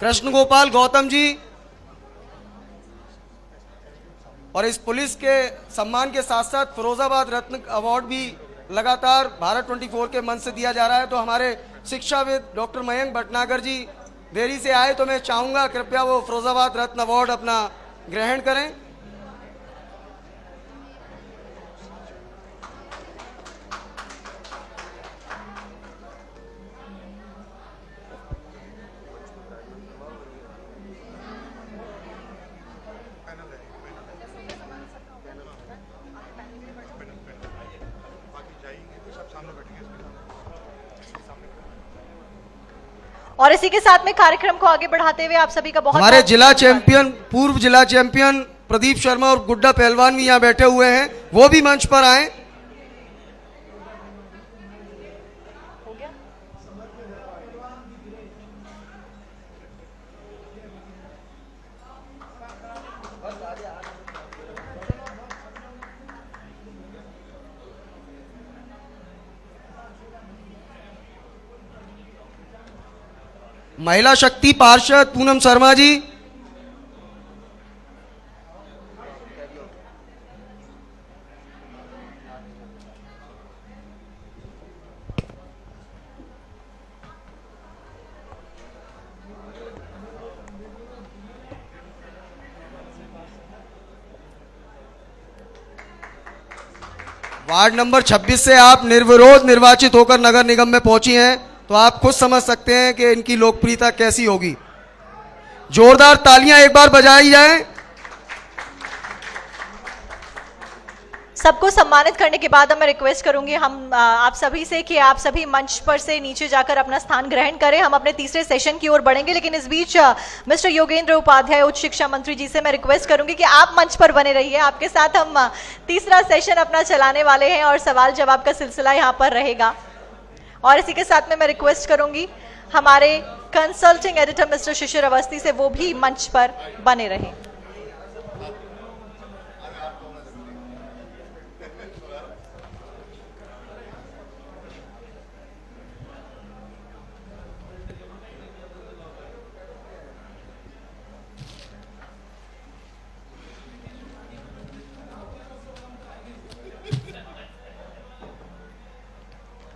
S2: Krishna Gopal Gautam ji, और इस पुलिस के सम्मान के साथ साथ फिरोजाबाद रत्न अवार्ड भी लगातार भारत 24 के मंच से दिया जा रहा है। तो हमारे शिक्षाविद डॉक्टर मयंक भटनागर जी देरी से आए, तो मैं चाहूंगा कृपया वो फिरोजाबाद रत्न अवार्ड अपना ग्रहण करें।
S1: और इसी के साथ में कार्यक्रम को आगे बढ़ाते हुए आप सभी का बहुत
S2: हमारे जिला चैंपियन, पूर्व जिला चैंपियन प्रदीप शर्मा और गुड्डा पहलवान भी यहाँ बैठे हुए हैं, वो भी मंच पर आए। महिला शक्ति पार्षद पूनम शर्मा जी, वार्ड नंबर 26 से आप निर्विरोध निर्वाचित होकर नगर निगम में पहुंची हैं, तो आप खुद समझ सकते हैं कि इनकी लोकप्रियता कैसी होगी। जोरदार तालियां एक बार बजाई जाएं।
S1: सबको सम्मानित करने के बाद अब मैं रिक्वेस्ट करूंगी हम आप सभी से कि आप सभी मंच पर से नीचे जाकर अपना स्थान ग्रहण करें। हम अपने तीसरे सेशन की ओर बढ़ेंगे, लेकिन इस बीच मिस्टर योगेंद्र उपाध्याय उच्च शिक्षा मंत्री जी से मैं रिक्वेस्ट करूंगी कि आप मंच पर बने रहिए। आपके साथ हम तीसरा सेशन अपना चलाने वाले हैं और सवाल जवाब का सिलसिला यहाँ पर रहेगा। और इसी के साथ में मैं रिक्वेस्ट करूंगी हमारे कंसल्टिंग एडिटर मिस्टर शिशिर अवस्थी से वो भी मंच पर बने रहें।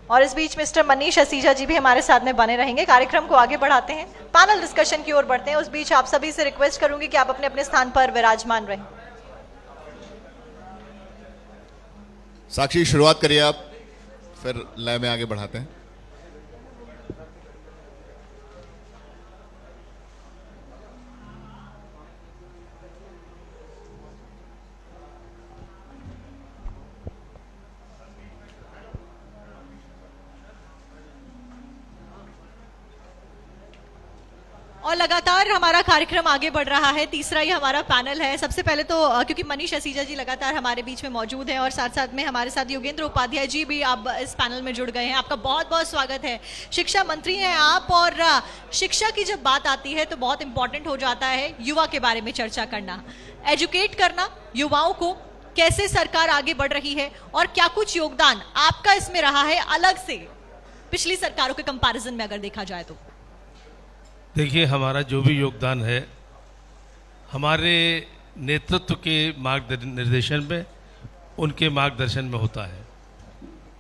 S1: और इस बीच मिस्टर मनीष असीजा जी भी हमारे साथ में बने रहेंगे। कार्यक्रम को आगे बढ़ाते हैं, पैनल डिस्कशन की ओर बढ़ते हैं। उस बीच आप सभी से रिक्वेस्ट करूंगी कि आप अपने अपने स्थान पर विराजमान रहें।
S3: साक्षी शुरुआत करिए आप, फिर लय में आगे बढ़ाते हैं।
S1: और लगातार हमारा कार्यक्रम आगे बढ़ रहा है। तीसरा ही हमारा पैनल है। सबसे पहले तो क्योंकि मनीष असीजा जी लगातार हमारे बीच में मौजूद हैं और साथ साथ में हमारे साथ योगेंद्र उपाध्याय जी भी अब इस पैनल में जुड़ गए हैं। आपका बहुत बहुत स्वागत है। शिक्षा मंत्री हैं आप, और शिक्षा की जब बात आती है तो बहुत इंपॉर्टेंट हो जाता है युवा के बारे में चर्चा करना, एजुकेट करना युवाओं को। कैसे सरकार आगे बढ़ रही है और क्या कुछ योगदान आपका इसमें रहा है अलग से पिछली सरकारों के कंपैरिजन में अगर देखा जाए तो?
S4: देखिए, हमारा जो भी योगदान है हमारे नेतृत्व के मार्गनिर्देशन में, उनके मार्गदर्शन में होता है।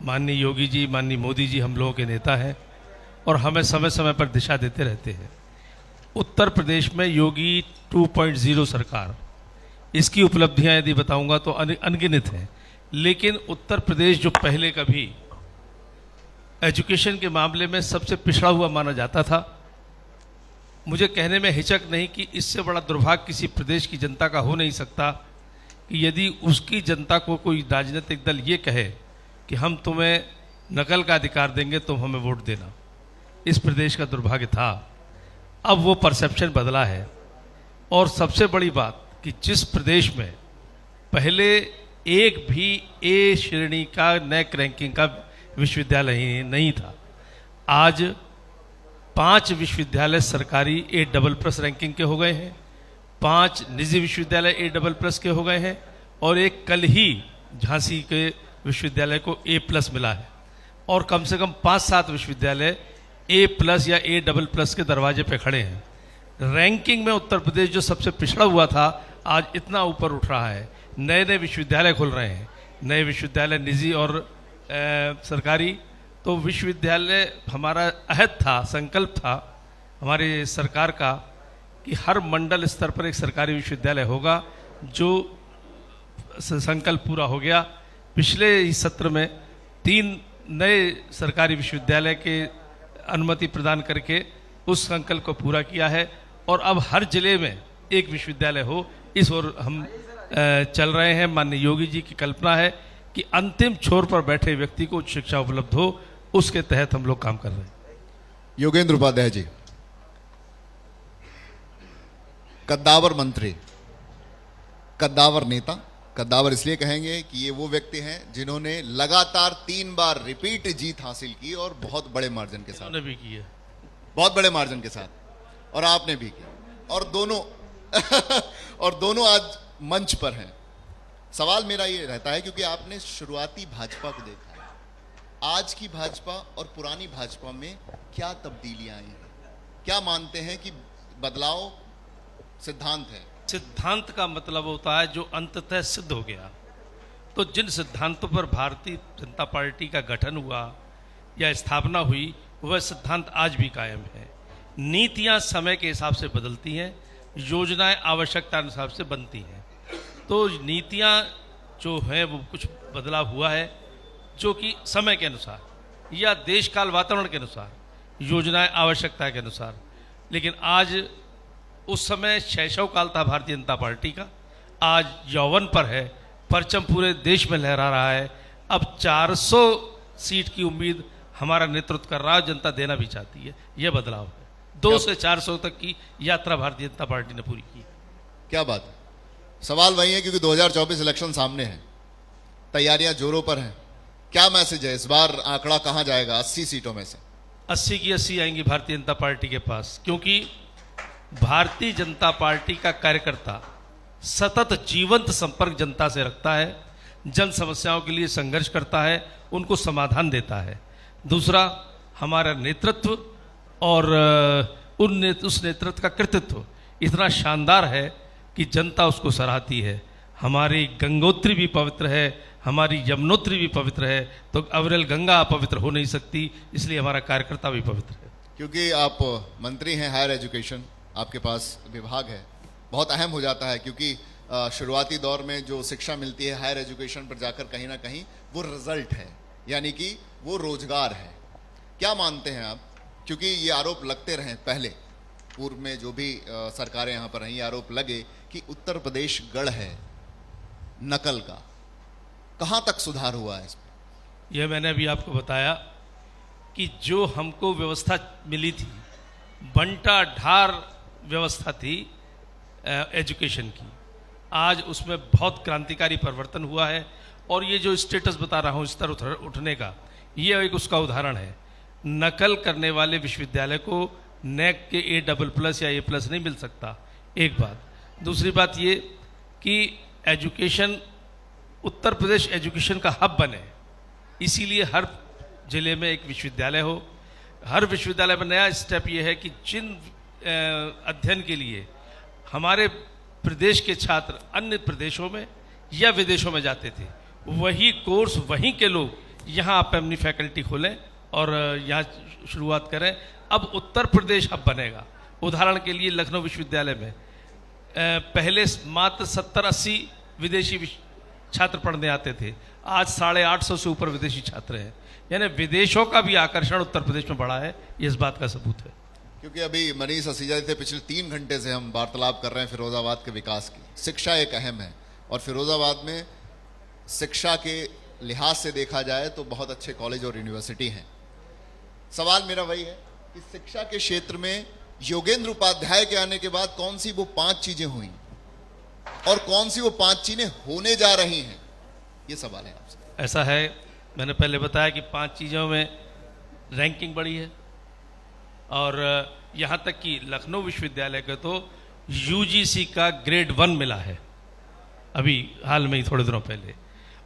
S4: माननीय योगी जी, माननीय मोदी जी हम लोगों के नेता हैं और हमें समय समय पर दिशा देते रहते हैं। उत्तर प्रदेश में योगी 2.0 सरकार, इसकी उपलब्धियां यदि बताऊंगा तो अनगिनत हैं। लेकिन उत्तर प्रदेश जो पहले कभी एजुकेशन के मामले में सबसे पिछड़ा हुआ माना जाता था, मुझे कहने में हिचक नहीं कि इससे बड़ा दुर्भाग्य किसी प्रदेश की जनता का हो नहीं सकता कि यदि उसकी जनता को कोई राजनीतिक दल ये कहे कि हम तुम्हें नकल का अधिकार देंगे, तुम हमें वोट देना। इस प्रदेश का दुर्भाग्य था। अब वो परसेप्शन बदला है। और सबसे बड़ी बात कि जिस प्रदेश में पहले एक भी ए श्रेणी का नैक रैंकिंग का विश्वविद्यालय नहीं था, आज 5 विश्वविद्यालय सरकारी A++ रैंकिंग के हो गए हैं, 5 निजी विश्वविद्यालय A++ के हो गए हैं, और एक कल ही झांसी के विश्वविद्यालय को A+ मिला है। और कम से कम 5-7 विश्वविद्यालय A+ या A++ के दरवाजे पे खड़े हैं। रैंकिंग में उत्तर प्रदेश जो सबसे पिछड़ा हुआ था, आज इतना ऊपर उठ रहा है। नए नए विश्वविद्यालय खुल रहे हैं, नए विश्वविद्यालय निजी और सरकारी। तो विश्वविद्यालय हमारा अहद था, संकल्प था हमारी सरकार का कि हर मंडल स्तर पर एक सरकारी विश्वविद्यालय होगा। जो संकल्प पूरा हो गया। पिछले ही सत्र में 3 नए सरकारी विश्वविद्यालय के अनुमति प्रदान करके उस संकल्प को पूरा किया है, और अब हर जिले में एक विश्वविद्यालय हो, इस ओर हम चल रहे हैं। माननीय योगी जी की कल्पना है कि अंतिम छोर पर बैठे व्यक्ति को उच्च शिक्षा उपलब्ध हो, उसके तहत हम लोग काम कर रहे हैं।
S3: योगेंद्र उपाध्याय जी, कद्दावर मंत्री, कद्दावर नेता। कद्दावर इसलिए कहेंगे कि ये वो व्यक्ति हैं जिन्होंने लगातार 3 बार रिपीट जीत हासिल की, और बहुत बड़े मार्जिन के साथ
S4: भी की है,
S3: बहुत बड़े मार्जिन के साथ, और आपने भी किया, और दोनों और दोनों आज मंच पर हैं। सवाल मेरा ये रहता है, क्योंकि आपने शुरुआती भाजपा को देखा है, आज की भाजपा और पुरानी भाजपा में क्या तब्दीलियां आई हैं, क्या मानते हैं कि बदलाव सिद्धांत है?
S4: सिद्धांत का मतलब होता है जो अंततः सिद्ध हो गया। तो जिन सिद्धांतों पर भारतीय जनता पार्टी का गठन हुआ या स्थापना हुई, वह सिद्धांत आज भी कायम है। नीतियां समय के हिसाब से बदलती हैं, योजनाएं आवश्यकता अनुसार से बनती हैं। तो नीतियां जो हैं वो कुछ बदलाव हुआ है, जो कि समय के अनुसार या देश काल वातावरण के अनुसार, योजनाएं आवश्यकता के अनुसार। लेकिन आज उस समय शैशव काल था भारतीय जनता पार्टी का, आज यौवन पर है, परचम पूरे देश में लहरा रहा है। अब 400 सीट की उम्मीद हमारा नेतृत्व कर रहा है, जनता देना भी चाहती है। यह बदलाव है। 2 से 400 तक की यात्रा भारतीय जनता पार्टी ने पूरी की।
S3: क्या बात है। सवाल वही है क्योंकि 2024 इलेक्शन सामने है, तैयारियां जोरों पर हैं। क्या मैसेज है इस बार? आंकड़ा कहां जाएगा 80 सीटों में से?
S4: 80 की 80 आएंगी भारतीय जनता पार्टी के पास, क्योंकि भारतीय जनता पार्टी का कार्यकर्ता सतत जीवंत संपर्क जनता से रखता है, जन समस्याओं के लिए संघर्ष करता है, उनको समाधान देता है। दूसरा, हमारा नेतृत्व और उस नेतृत्व का कृतित्व इतना शानदार है कि जनता उसको सराहती है। हमारी गंगोत्री भी पवित्र है, हमारी यमुनोत्री भी पवित्र है, तो अविरल गंगा अपवित्र हो नहीं सकती, इसलिए हमारा कार्यकर्ता भी पवित्र है।
S3: क्योंकि आप मंत्री हैं, हायर एजुकेशन आपके पास विभाग है, बहुत अहम हो जाता है क्योंकि शुरुआती दौर में जो शिक्षा मिलती है हायर एजुकेशन पर जाकर कहीं ना कहीं वो रिजल्ट है, यानी कि वो रोजगार है। क्या मानते हैं आप? क्योंकि ये आरोप लगते रहे पहले, पूर्व में जो भी सरकारें यहाँ पर रहीं, आरोप लगे कि उत्तर प्रदेश गढ़ है नकल का। कहाँ तक सुधार हुआ है इसमें?
S4: यह मैंने अभी आपको बताया कि जो हमको व्यवस्था मिली थी, बंटा ढार व्यवस्था थी एजुकेशन की, आज उसमें बहुत क्रांतिकारी परिवर्तन हुआ है। और ये जो स्टेटस बता रहा हूँ स्तर उठने का, ये एक उसका उदाहरण है। नकल करने वाले विश्वविद्यालय को नेक के A++ या A+ नहीं मिल सकता, एक बात। दूसरी बात ये कि एजुकेशन, उत्तर प्रदेश एजुकेशन का हब बने, इसीलिए हर जिले में एक विश्वविद्यालय हो। हर विश्वविद्यालय में नया स्टेप ये है कि जिन अध्ययन के लिए हमारे प्रदेश के छात्र अन्य प्रदेशों में या विदेशों में जाते थे, वही कोर्स वहीं के लोग यहाँ आप अपनी फैकल्टी खोलें और यहाँ शुरुआत करें। अब उत्तर प्रदेश हब बनेगा। उदाहरण के लिए लखनऊ विश्वविद्यालय में पहले मात्र 70-80 विदेशी छात्र पढ़ने आते थे, आज 850 से ऊपर विदेशी छात्र हैं। यानी विदेशों का भी आकर्षण उत्तर प्रदेश में बढ़ा है, ये इस बात का सबूत है।
S3: क्योंकि अभी मनीष असीजा थे, पिछले 3 घंटे से हम वार्तालाप कर रहे हैं फिरोजाबाद के विकास की। शिक्षा एक अहम है और फिरोजाबाद में शिक्षा के लिहाज से देखा जाए तो बहुत अच्छे कॉलेज और यूनिवर्सिटी हैं। सवाल मेरा वही है कि शिक्षा के क्षेत्र में योगेंद्र उपाध्याय के आने के बाद कौन सी वो 5 चीजें हुई और कौन सी वो 5 चीजें होने जा रही हैं, ये सवाल है आपसे।
S4: ऐसा है, मैंने पहले बताया कि 5 चीज़ों में रैंकिंग बढ़ी है और यहाँ तक कि लखनऊ विश्वविद्यालय को तो UGC का ग्रेड 1 मिला है अभी हाल में ही, थोड़े दिनों पहले।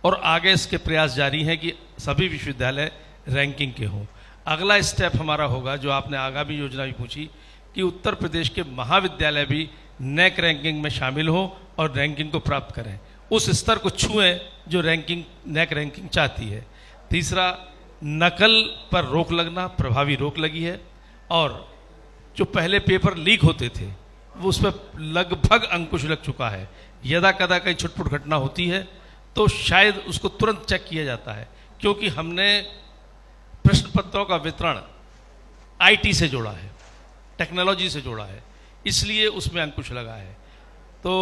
S4: और आगे इसके प्रयास जारी हैं कि सभी विश्वविद्यालय रैंकिंग के हों। अगला स्टेप हमारा होगा, जो आपने आगामी योजना भी पूछी, कि उत्तर प्रदेश के महाविद्यालय भी नेक रैंकिंग में शामिल हों और रैंकिंग को प्राप्त करें, उस स्तर को छुएं जो नेक रैंकिंग चाहती है। तीसरा, नकल पर रोक लगना, प्रभावी रोक लगी है। और जो पहले पेपर लीक होते थे वो उस पर लगभग अंकुश लग चुका है। यदा कदा कहीं छुटपुट घटना होती है तो शायद उसको तुरंत चेक किया जाता है, क्योंकि हमने प्रश्न पत्रों का वितरण IT से जोड़ा है, टेक्नोलॉजी से जोड़ा है, इसलिए उसमें अंकुश लगा है। तो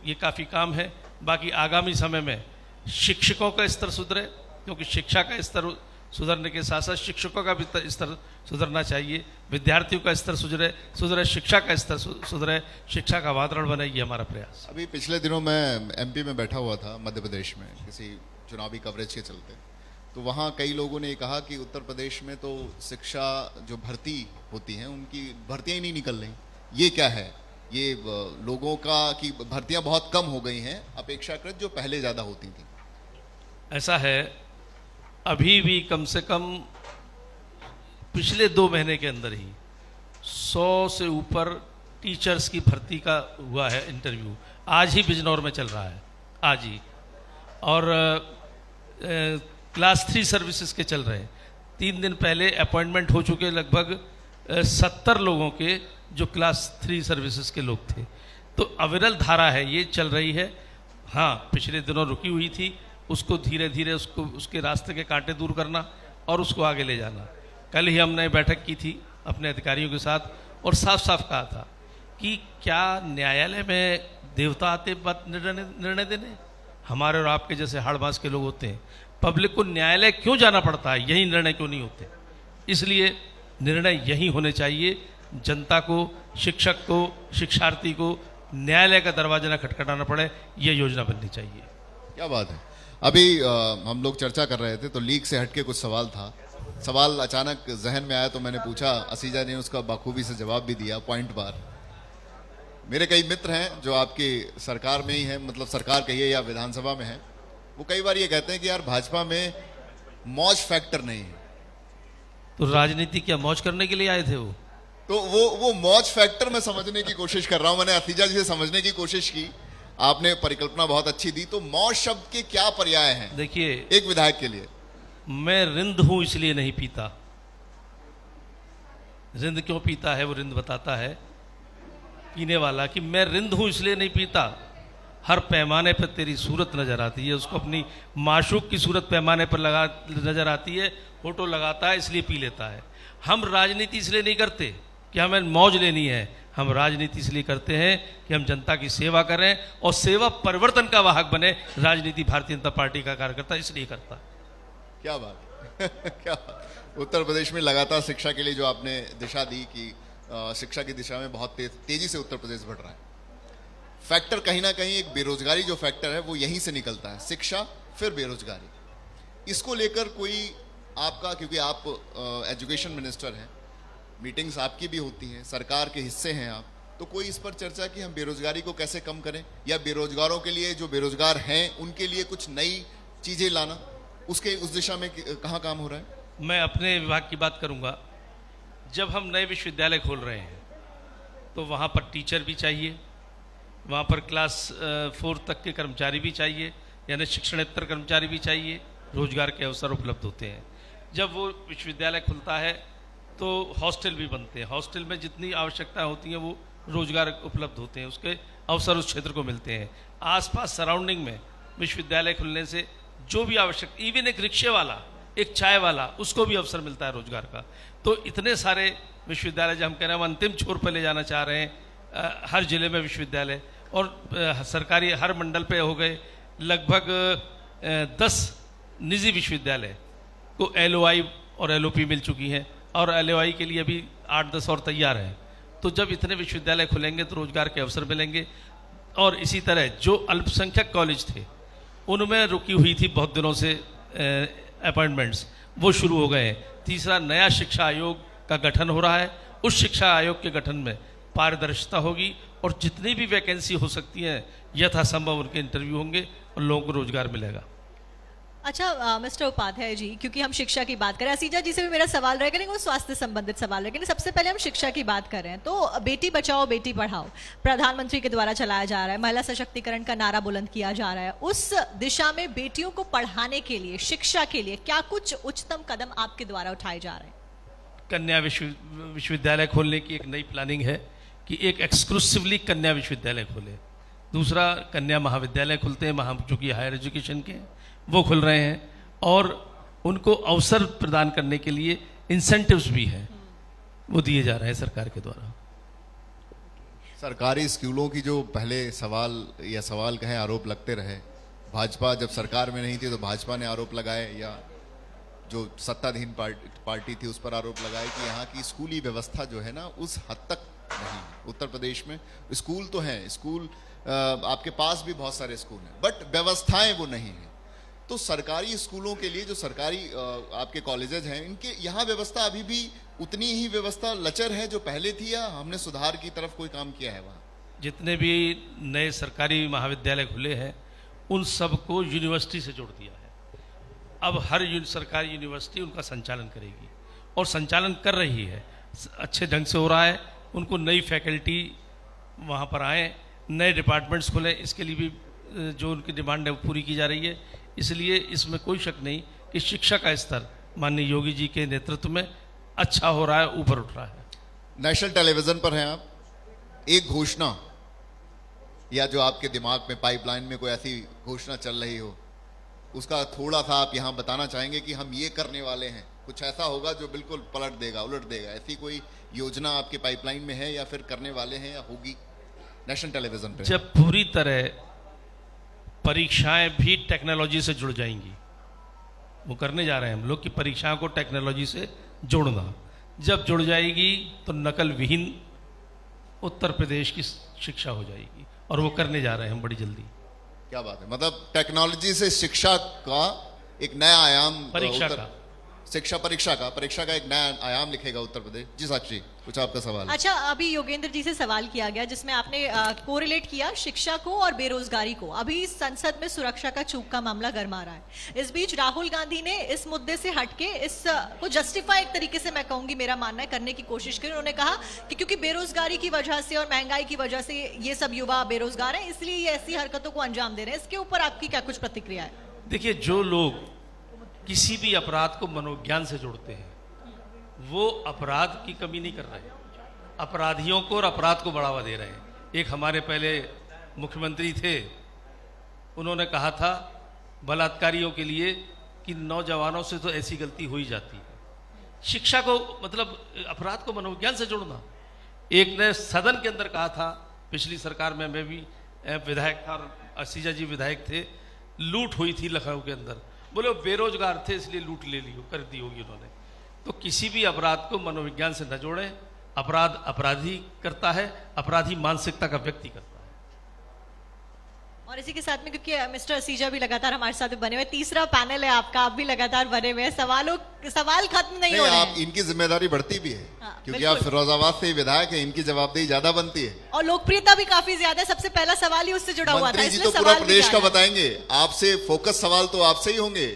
S4: ये काफ़ी काम है। बाकी आगामी समय में शिक्षकों का स्तर सुधरे, क्योंकि शिक्षा का स्तर सुधरने के साथ साथ शिक्षकों का भी स्तर सुधरना चाहिए, विद्यार्थियों का स्तर सुधरे, शिक्षा का स्तर सुधरे, शिक्षा का वातावरण बने, ये हमारा प्रयास।
S3: अभी पिछले दिनों मैं MP में बैठा हुआ था मध्य प्रदेश में किसी चुनावी कवरेज के चलते, तो वहाँ कई लोगों ने कहा कि उत्तर प्रदेश में तो शिक्षा जो भर्ती होती हैं उनकी भर्तियाँ ही नहीं निकल रही। ये क्या है? ये लोगों का कि भर्तियाँ बहुत कम हो गई हैं अपेक्षाकृत जो पहले ज़्यादा होती थी।
S4: ऐसा है, अभी भी कम से कम पिछले 2 महीने के अंदर ही 100 से ऊपर टीचर्स की भर्ती का हुआ है इंटरव्यू। आज ही बिजनौर में चल रहा है, आज ही। और क्लास 3 सर्विसेज के चल रहे हैं। 3 दिन पहले अपॉइंटमेंट हो चुके लगभग 70 लोगों के, जो क्लास 3 सर्विसेज के लोग थे। तो अविरल धारा है, ये चल रही है। हाँ, पिछले दिनों रुकी हुई थी, उसको धीरे धीरे उसके रास्ते के कांटे दूर करना और उसको आगे ले जाना। कल ही हमने बैठक की थी अपने अधिकारियों के साथ और साफ साफ कहा था कि क्या न्यायालय में देवता आते बात निर्णय देने? हमारे और आपके जैसे हाड़मास के लोग होते हैं। पब्लिक को न्यायालय क्यों जाना पड़ता है? यही निर्णय क्यों नहीं होते? इसलिए निर्णय यही होने चाहिए। जनता को, शिक्षक को, शिक्षार्थी को न्यायालय का दरवाजा न खटखटाना पड़े, ये योजना बननी चाहिए।
S3: क्या बात है। अभी हम लोग चर्चा कर रहे थे तो लीक से हटके कुछ सवाल था। सवाल अचानक जहन में आया तो मैंने पूछा, असीजा ने उसका बखूबी से जवाब भी दिया, पॉइंट बार। मेरे कई मित्र हैं जो आपकी सरकार में ही हैं, मतलब सरकार कहिए या विधानसभा में हैं, वो कई बार ये कहते हैं कि यार भाजपा में मौज फैक्टर नहीं है।
S4: तो राजनीति क्या मौज करने के लिए आए थे वो?
S3: तो वो मौज फैक्टर मैं समझने की कोशिश कर रहा हूं। मैंने असीजा जी से समझने की कोशिश की, आपने परिकल्पना बहुत अच्छी दी। तो मौज शब्द के क्या पर्याय हैं
S4: देखिए,
S3: एक विधायक के लिए?
S4: मैं रिंद हूं इसलिए नहीं पीता। रिंद क्यों पीता है वो रिंद बताता है पीने वाला कि मैं रिंद हूं इसलिए नहीं पीता। हर पैमाने पर तेरी सूरत नजर आती है, उसको अपनी माशूक की सूरत पैमाने पर लगा नजर आती है, फोटो लगाता है इसलिए पी लेता है। हम राजनीति इसलिए नहीं करते कि हमें मौज लेनी है, हम राजनीति इसलिए करते हैं कि हम जनता की सेवा करें और सेवा परिवर्तन का वाहक बने। राजनीति भारतीय जनता पार्टी का कार्यकर्ता इसलिए करता है।
S3: क्या बात क्या बात। उत्तर प्रदेश में लगातार शिक्षा के लिए जो आपने दिशा दी कि शिक्षा की दिशा में बहुत तेजी से उत्तर प्रदेश बढ़ रहा है। फैक्टर कहीं ना कहीं एक बेरोजगारी जो फैक्टर है वो यहीं से निकलता है, शिक्षा फिर बेरोजगारी। इसको लेकर कोई आपका, क्योंकि आप एजुकेशन मिनिस्टर हैं, मीटिंग्स आपकी भी होती हैं, सरकार के हिस्से हैं आप, तो कोई इस पर चर्चा कि हम बेरोजगारी को कैसे कम करें, या बेरोजगारों के लिए, जो बेरोजगार हैं उनके लिए कुछ नई चीजें लाना, उस दिशा में कहाँ काम हो रहा है?
S4: मैं अपने विभाग की बात करूंगा। जब हम नए विश्वविद्यालय खोल रहे हैं तो वहाँ पर टीचर भी चाहिए, वहाँ पर क्लास 4 तक के कर्मचारी भी चाहिए, यानी शिक्षणेतर कर्मचारी भी चाहिए, रोजगार के अवसर उपलब्ध होते हैं। जब वो विश्वविद्यालय खुलता है तो हॉस्टल भी बनते हैं, हॉस्टल में जितनी आवश्यकता होती है वो रोजगार उपलब्ध होते हैं, उसके अवसर उस क्षेत्र को मिलते हैं। आसपास सराउंडिंग में विश्वविद्यालय खुलने से जो भी आवश्यक, इवन एक रिक्शे वाला, एक चाय वाला, उसको भी अवसर मिलता है रोजगार का। तो इतने सारे विश्वविद्यालय जो हम कह रहे हैं, हम अंतिम छोर पर ले जाना चाह रहे हैं। हर जिले में विश्वविद्यालय और सरकारी हर मंडल पे हो गए। लगभग 10 निजी विश्वविद्यालय को LOI और LOP मिल चुकी हैं और LOI के लिए अभी 8-10 और तैयार हैं। तो जब इतने विश्वविद्यालय खुलेंगे तो रोजगार के अवसर मिलेंगे। और इसी तरह जो अल्पसंख्यक कॉलेज थे उनमें रुकी हुई थी बहुत दिनों से अपॉइंटमेंट्स, वो शुरू हो गए हैं। तीसरा, नया शिक्षा आयोग का गठन हो रहा है। उस शिक्षा आयोग के गठन में पारदर्शिता होगी और जितनी भी वैकेंसी हो सकती हैं यथासंभव उनके इंटरव्यू होंगे और लोगों को रोजगार मिलेगा।
S1: अच्छा मिस्टर उपाध्याय जी, क्योंकि हम शिक्षा की बात करें, असीजा जी से भी मेरा सवाल रहेगा, लेकिन वो स्वास्थ्य संबंधित सवाल रहेगा। सबसे पहले हम शिक्षा की बात कर रहे हैं तो बेटी बचाओ बेटी पढ़ाओ प्रधानमंत्री के द्वारा चलाया जा रहा है, महिला सशक्तिकरण का नारा बुलंद किया जा रहा है। उस दिशा में बेटियों को पढ़ाने के लिए, शिक्षा के लिए क्या कुछ उच्चतम कदम आपके द्वारा उठाए जा रहे हैं?
S4: कन्या विश्वविद्यालय खोलने की एक नई प्लानिंग है कि एक एक्सक्लूसिवली कन्या विश्वविद्यालय खोले। दूसरा, कन्या महाविद्यालय खुलते हैं, चूंकि हायर एजुकेशन के वो खुल रहे हैं और उनको अवसर प्रदान करने के लिए इंसेंटिव्स भी हैं, वो दिए जा रहे हैं सरकार के द्वारा।
S3: सरकारी स्कूलों की जो पहले सवाल कहें आरोप लगते रहे, भाजपा जब सरकार में नहीं थी तो भाजपा ने आरोप लगाए, या जो सत्ताधीन पार्टी थी उस पर आरोप लगाए कि यहाँ की स्कूली व्यवस्था जो है ना उस हद तक नहीं है। उत्तर प्रदेश में स्कूल तो हैं, स्कूल आपके पास भी बहुत सारे स्कूल हैं, बट व्यवस्थाएं वो नहीं है। तो सरकारी स्कूलों के लिए जो सरकारी आपके कॉलेजेस हैं, इनके यहाँ व्यवस्था अभी भी उतनी ही व्यवस्था लचर है जो पहले थी, या हमने सुधार की तरफ कोई काम किया है वहाँ?
S4: जितने भी नए सरकारी महाविद्यालय खुले हैं उन सबको यूनिवर्सिटी से जोड़ दिया है। अब हर सरकारी यूनिवर्सिटी उनका संचालन करेगी और संचालन कर रही है। अच्छे ढंग से हो रहा है, उनको नई फैकल्टी वहाँ पर आए, नए डिपार्टमेंट्स खुलें, इसके लिए भी जो उनकी डिमांड है वो पूरी की जा रही है। इसलिए इसमें कोई शक नहीं कि शिक्षा का स्तर माननीय योगी जी के नेतृत्व में अच्छा हो रहा है, ऊपर उठ रहा है।
S3: नेशनल टेलीविजन पर हैं आप, एक घोषणा या जो आपके दिमाग में पाइपलाइन में कोई ऐसी घोषणा चल रही हो, उसका थोड़ा सा आप यहाँ बताना चाहेंगे कि हम ये करने वाले हैं, कुछ ऐसा होगा जो बिल्कुल पलट देगा, उलट देगा, ऐसी कोई योजना आपके पाइपलाइन में है या फिर करने वाले हैं या होगी नेशनल टेलीविजन पे?
S4: जब पूरी तरह परीक्षाएं भी टेक्नोलॉजी से जुड़ जाएंगी, वो करने जा रहे हैं हम लोग कि परीक्षाओं को टेक्नोलॉजी से जोड़ना, जब जुड़ जाएगी तो नकल विहीन उत्तर प्रदेश की शिक्षा हो जाएगी, और वो करने जा रहे हैं हम बड़ी जल्दी।
S3: क्या बात है, मतलब टेक्नोलॉजी से शिक्षा का एक नया आयाम, परीक्षा का एक नया आयाम लिखेगा उत्तर प्रदेश। जी साक्षी, कुछ आपका सवाल है?
S1: अच्छा, अभी योगेंद्र जी से सवाल किया गया जिसमें आपने कोरिलेट किया शिक्षा को और बेरोजगारी को। अभी संसद में सुरक्षा का चूक का मामला गरमा रहा है। इस बीच राहुल गांधी ने इस मुद्दे से हटके इस को जस्टिफाई एक तरीके से, मैं कहूंगी, मेरा मानना है, करने की कोशिश की। उन्होंने कहा कि क्योंकि बेरोजगारी की वजह से और महंगाई की वजह से ये सब युवा बेरोजगार हैं, इसलिए ये ऐसी हरकतों को अंजाम दे रहे हैं। इसके ऊपर आपकी क्या कुछ प्रतिक्रिया है?
S4: देखिए, जो लोग किसी भी अपराध को मनोविज्ञान से जोड़ते हैं वो अपराध की कमी नहीं कर रहे हैं, अपराधियों को और अपराध को बढ़ावा दे रहे हैं। एक हमारे पहले मुख्यमंत्री थे, उन्होंने कहा था बलात्कारियों के लिए कि नौजवानों से तो ऐसी गलती हो ही जाती है। शिक्षा को मतलब अपराध को मनोविज्ञान से जोड़ना। एक ने सदन के अंदर कहा था, पिछली सरकार में मैं भी विधायक था और असीजा जी विधायक थे, लूट हुई थी लखनऊ के अंदर, बोले वो बेरोजगार थे इसलिए लूट ले ली कर दी होगी उन्होंने। तो किसी भी अपराध को मनोविज्ञान से न जोड़ें। अपराध अपराधी करता है, अपराधी मानसिकता का व्यक्ति करता है।
S1: और इसी के साथ में, क्योंकि मिस्टर असीजा भी लगातार हमारे साथ बने हुए, तीसरा पैनल है आपका, आप भी लगातार बने हुए हैं, सवाल खत्म नहीं हो रहे हैं।
S3: इनकी जिम्मेदारी बढ़ती भी है, क्योंकि आप
S1: बिल्कुल।
S3: फिरोजाबाद से विधायक है, इनकी जवाबदेही ज्यादा बनती है
S1: और लोकप्रियता भी काफी ज्यादा है। सबसे पहला सवाल ही उससे जुड़ा हुआ था।
S3: मंत्री जी
S1: इसलिए
S3: तो पूरा
S1: सवाल भी
S3: प्रदेश का
S1: ज्यादा है।
S3: बताएंगे, आपसे फोकस सवाल तो आपसे ही होंगे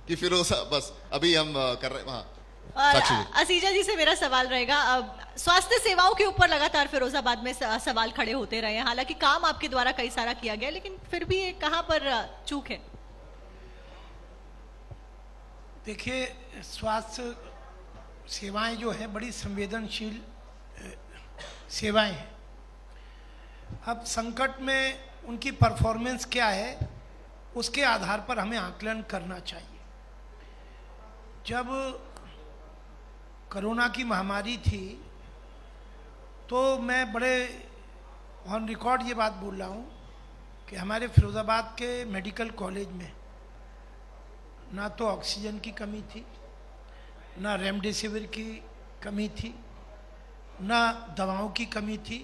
S3: कि फिरोजा, बस अभी हम कर रहे हैं। हाँ, साक्षी जी।
S1: असीजा जी से मेरा सवाल रहेगा, स्वास्थ्य सेवाओं के ऊपर लगातार फिरोजाबाद में सवाल खड़े होते रहे हैं। हालांकि काम आपके द्वारा कई सारा किया गया, लेकिन फिर भी ये कहां पर चूक है?
S5: देखिए, स्वास्थ्य सेवाएं जो है बड़ी संवेदनशील सेवाएं हैं। अब संकट में उनकी परफॉर्मेंस क्या है, उसके आधार पर हमें आकलन करना चाहिए। जब कोरोना की महामारी थी तो मैं बड़े ऑन रिकॉर्ड ये बात बोल रहा हूँ कि हमारे फिरोजाबाद के मेडिकल कॉलेज में ना तो ऑक्सीजन की कमी थी, ना रेमडेसिविर की कमी थी, ना दवाओं की कमी थी,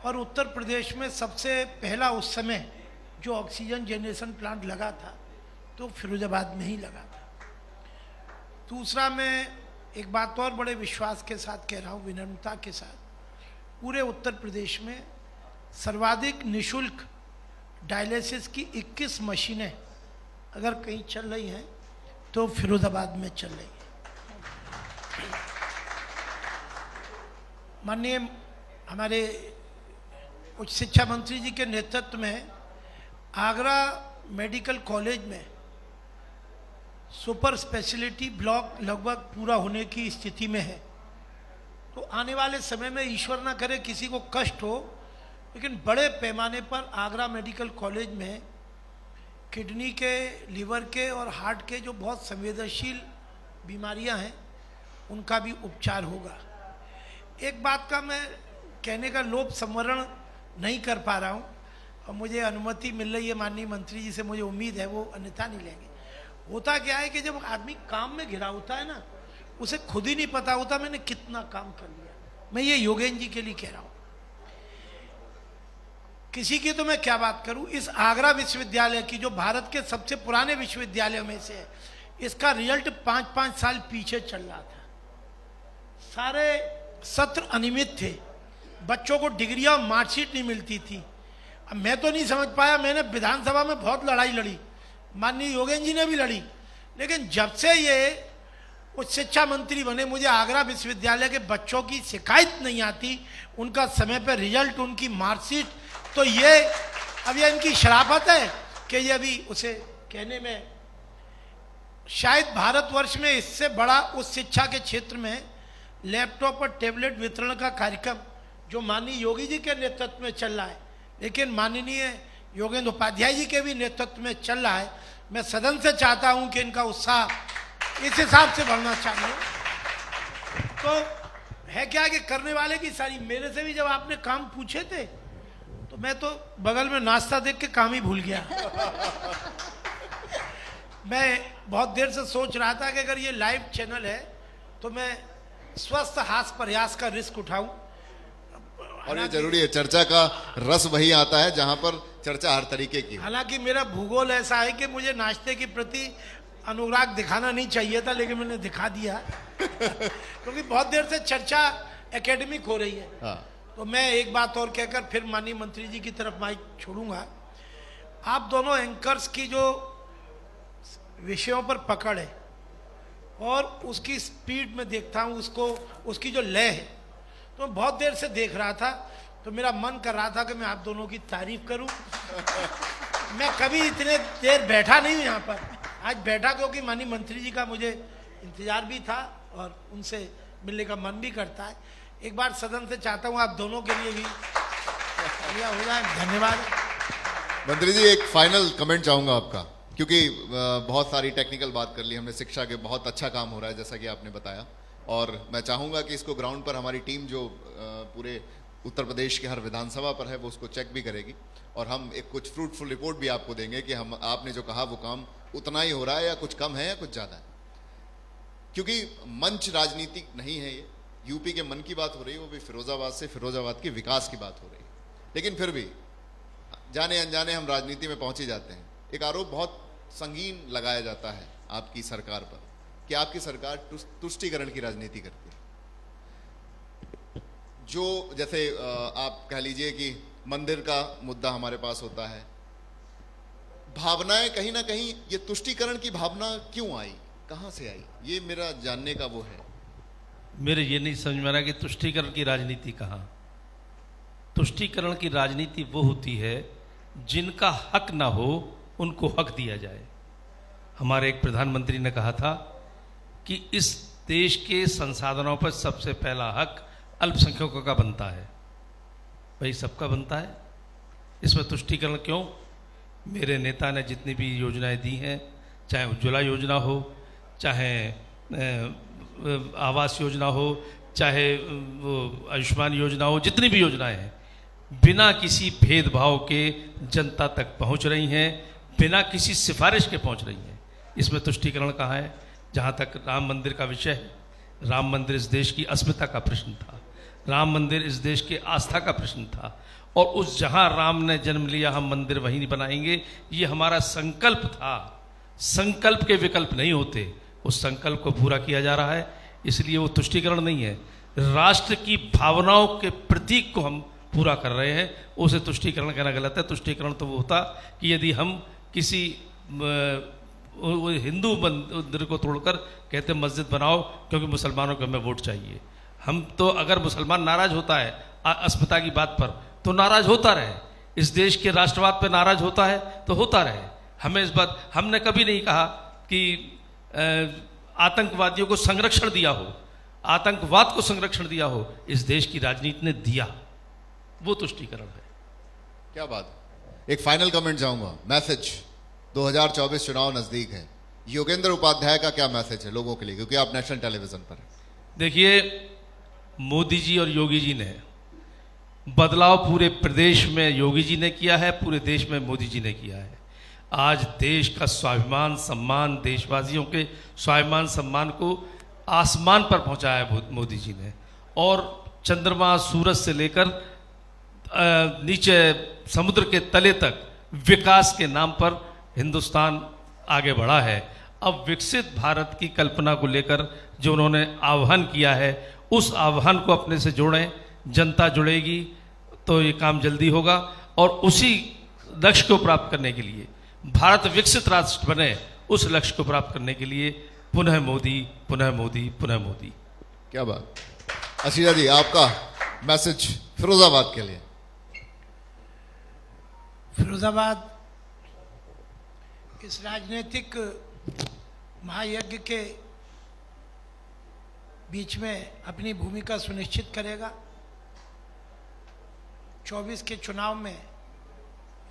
S5: और उत्तर प्रदेश में सबसे पहला उस समय जो ऑक्सीजन जनरेशन प्लांट लगा था तो फिरोजाबाद में ही लगा था। दूसरा, मैं एक बात और बड़े विश्वास के साथ कह रहा हूँ, विनम्रता के साथ, पूरे उत्तर प्रदेश में सर्वाधिक निशुल्क डायलिसिस की 21 मशीनें अगर कहीं चल रही हैं तो फिरोजाबाद में चल रही हैं। माननीय हमारे उच्च शिक्षा मंत्री जी के नेतृत्व में आगरा मेडिकल कॉलेज में सुपर स्पेशलिटी ब्लॉक लगभग पूरा होने की स्थिति में है। तो आने वाले समय में, ईश्वर ना करे किसी को कष्ट हो, लेकिन बड़े पैमाने पर आगरा मेडिकल कॉलेज में किडनी के, लीवर के और हार्ट के जो बहुत संवेदनशील बीमारियां हैं उनका भी उपचार होगा। एक बात का मैं कहने का लोभ संवरण नहीं कर पा रहा हूँ, और मुझे अनुमति मिल रही है माननीय मंत्री जी से, मुझे उम्मीद है वो अन्यथा नहीं लेंगे। होता क्या है कि जब आदमी काम में घिरा होता है ना, उसे खुद ही नहीं पता होता मैंने कितना काम कर लिया। मैं ये योगेंद्र जी के लिए कह रहा हूं, किसी की तो मैं क्या बात करूं। इस आगरा विश्वविद्यालय की, जो भारत के सबसे पुराने विश्वविद्यालयों में से है, इसका रिजल्ट 5-5 साल पीछे चल रहा था। सारे सत्र अनियमित थे, बच्चों को डिग्रियां मार्कशीट नहीं मिलती थी। अब मैं तो नहीं समझ पाया, मैंने विधानसभा में बहुत लड़ाई लड़ी, माननीय योगेंद्र जी ने भी लड़ी, लेकिन जब से ये वो शिक्षा मंत्री बने, मुझे आगरा विश्वविद्यालय के बच्चों की शिकायत नहीं आती, उनका समय पर रिजल्ट, उनकी मार्कशीट, तो ये अब ये इनकी शराफत है कि ये अभी उसे कहने में, शायद भारतवर्ष में इससे बड़ा उस शिक्षा के क्षेत्र में लैपटॉप और टैबलेट वितरण का कार्यक्रम जो माननीय योगी जी के नेतृत्व में चल रहा है, लेकिन माननीय योगेंद्र उपाध्याय जी के भी नेतृत्व में चल रहा है। मैं सदन से चाहता हूं कि इनका उत्साह इस हिसाब से बढ़ना चाहिए। तो है क्या कि करने वाले की सारी, मेरे से भी जब आपने काम पूछे थे तो मैं तो बगल में नाश्ता देख के काम ही भूल गया। मैं बहुत देर से सोच रहा था कि अगर ये लाइव चैनल है तो मैं स्वस्थ हास्य प्रयास का रिस्क उठाऊं।
S3: और ये जरूरी है, चर्चा का रस वही आता है जहां पर चर्चा हर तरीके की।
S5: हालांकि मेरा भूगोल ऐसा है कि मुझे नाश्ते के प्रति अनुराग दिखाना नहीं चाहिए था, लेकिन मैंने दिखा दिया क्योंकि बहुत देर से चर्चा एकेडमिक हो रही है।
S3: हाँ।
S5: तो मैं एक बात और कहकर फिर माननीय मंत्री जी की तरफ माइक छोड़ूंगा। आप दोनों एंकर्स की जो विषयों पर पकड़ है और उसकी स्पीड में देखता हूँ, उसको उसकी जो लय है, तो मैं बहुत देर से देख रहा था, तो मेरा मन कर रहा था कि मैं आप दोनों की तारीफ करूं। मैं कभी इतने देर बैठा नहीं हूं यहाँ पर, आज बैठा क्योंकि माननीय मंत्री जी का मुझे इंतजार भी था और उनसे मिलने का मन भी करता है। एक बार सदन से चाहता हूं आप दोनों के लिए भी हो जाए। धन्यवाद।
S3: मंत्री जी, एक फाइनल कमेंट चाहूंगा आपका, क्योंकि बहुत सारी टेक्निकल बात कर ली हमने, शिक्षा के बहुत अच्छा काम हो रहा है जैसा कि आपने बताया, और मैं चाहूंगा कि इसको ग्राउंड पर हमारी टीम जो पूरे उत्तर प्रदेश के हर विधानसभा पर है वो उसको चेक भी करेगी, और हम एक कुछ फ्रूटफुल रिपोर्ट भी आपको देंगे कि हम आपने जो कहा वो काम उतना ही हो रहा है या कुछ कम है या कुछ ज़्यादा है। क्योंकि मंच राजनीति नहीं है ये, यूपी के मन की बात हो रही है, वो भी फिरोजाबाद से, फिरोजाबाद के विकास की बात हो रही है। लेकिन फिर भी जाने अनजाने हम राजनीति में पहुंच ही जाते हैं। एक आरोप बहुत संगीन लगाया जाता है आपकी सरकार पर कि आपकी सरकार तुष्टीकरण की राजनीति करती है। जो जैसे आप कह लीजिए कि मंदिर का मुद्दा हमारे पास होता है, भावनाएं कहीं ना कहीं, ये तुष्टीकरण की भावना क्यों आई, कहां से आई, ये मेरा जानने का वो है।
S4: मेरे ये नहीं समझ में आ रहा कि तुष्टीकरण की राजनीति कहाँ। तुष्टीकरण की राजनीति वो होती है जिनका हक ना हो उनको हक दिया जाए। हमारे एक प्रधानमंत्री ने कहा था कि इस देश के संसाधनों पर सबसे पहला हक अल्पसंख्यकों का बनता है। भाई सबका बनता है, इसमें तुष्टीकरण क्यों? मेरे नेता ने जितनी भी योजनाएं दी हैं, चाहे उज्ज्वला योजना हो, चाहे आवास योजना हो, चाहे वो आयुष्मान योजना हो, जितनी भी योजनाएं हैं बिना किसी भेदभाव के जनता तक पहुंच रही हैं, बिना किसी सिफारिश के पहुंच रही हैं। इसमें तुष्टीकरण कहाँ है? जहाँ तक राम मंदिर का विषय है, राम मंदिर इस देश की अस्मिता का प्रश्न था, राम मंदिर इस देश के आस्था का प्रश्न था, और उस जहाँ राम ने जन्म लिया हम मंदिर वहीं बनाएंगे, ये हमारा संकल्प था। संकल्प के विकल्प नहीं होते, उस संकल्प को पूरा किया जा रहा है, इसलिए वो तुष्टीकरण नहीं है। राष्ट्र की भावनाओं के प्रतीक को हम पूरा कर रहे हैं, उसे तुष्टीकरण कहना गलत है। तुष्टीकरण तो वो होता कि यदि हम किसी हिंदू मंदिर को तोड़कर कहते मस्जिद बनाओ क्योंकि मुसलमानों को हमें वोट चाहिए। हम तो अगर मुसलमान नाराज होता है अस्मिता की बात पर तो नाराज होता रहे, इस देश के राष्ट्रवाद पर नाराज होता है तो होता रहे। हमें इस बात, हमने कभी नहीं कहा कि आतंकवादियों को संरक्षण दिया हो, आतंकवाद को संरक्षण दिया हो, इस देश की राजनीति ने दिया, वो तुष्टीकरण है।
S3: क्या बात। एक फाइनल कमेंट चाहूंगा, मैसेज 2024 चुनाव नजदीक है, योगेंद्र उपाध्याय का क्या मैसेज है लोगों के लिए, क्योंकि आप नेशनल टेलीविजन पर हैं।
S4: देखिए, मोदी जी और योगी जी ने बदलाव पूरे प्रदेश में योगी जी ने किया है, पूरे देश में मोदी जी ने किया है। आज देश का स्वाभिमान सम्मान, देशवासियों के स्वाभिमान सम्मान को आसमान पर पहुंचाया है मोदी जी ने, और चंद्रमा सूरज से लेकर नीचे समुद्र के तले तक विकास के नाम पर हिंदुस्तान आगे बढ़ा है। अब विकसित भारत की कल्पना को लेकर जो उन्होंने आह्वान किया है, उस आह्वान को अपने से जोड़ें, जनता जुड़ेगी तो ये काम जल्दी होगा। और उसी लक्ष्य को प्राप्त करने के लिए, भारत विकसित राष्ट्र बने, उस लक्ष्य को प्राप्त करने के लिए पुनः मोदी, पुनः मोदी, पुनः मोदी।
S3: क्या बात। अशीजा जी, आपका मैसेज फिरोजाबाद के लिए।
S5: फिरोजाबाद इस राजनीतिक महायज्ञ के बीच में अपनी भूमिका सुनिश्चित करेगा। 24 के चुनाव में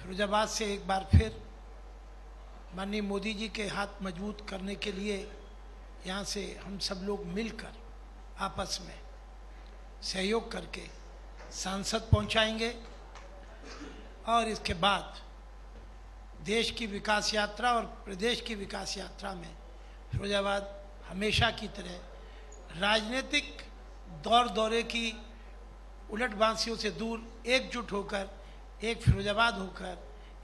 S5: फिरोजाबाद से एक बार फिर माननीय मोदी जी के हाथ मजबूत करने के लिए यहाँ से हम सब लोग मिलकर आपस में सहयोग करके सांसद पहुँचाएंगे और इसके बाद देश की विकास यात्रा और प्रदेश की विकास यात्रा में फिरोजाबाद हमेशा की तरह राजनीतिक दौर दौरे की उलटबांसियों से दूर एकजुट होकर, एक फिरोजाबाद होकर,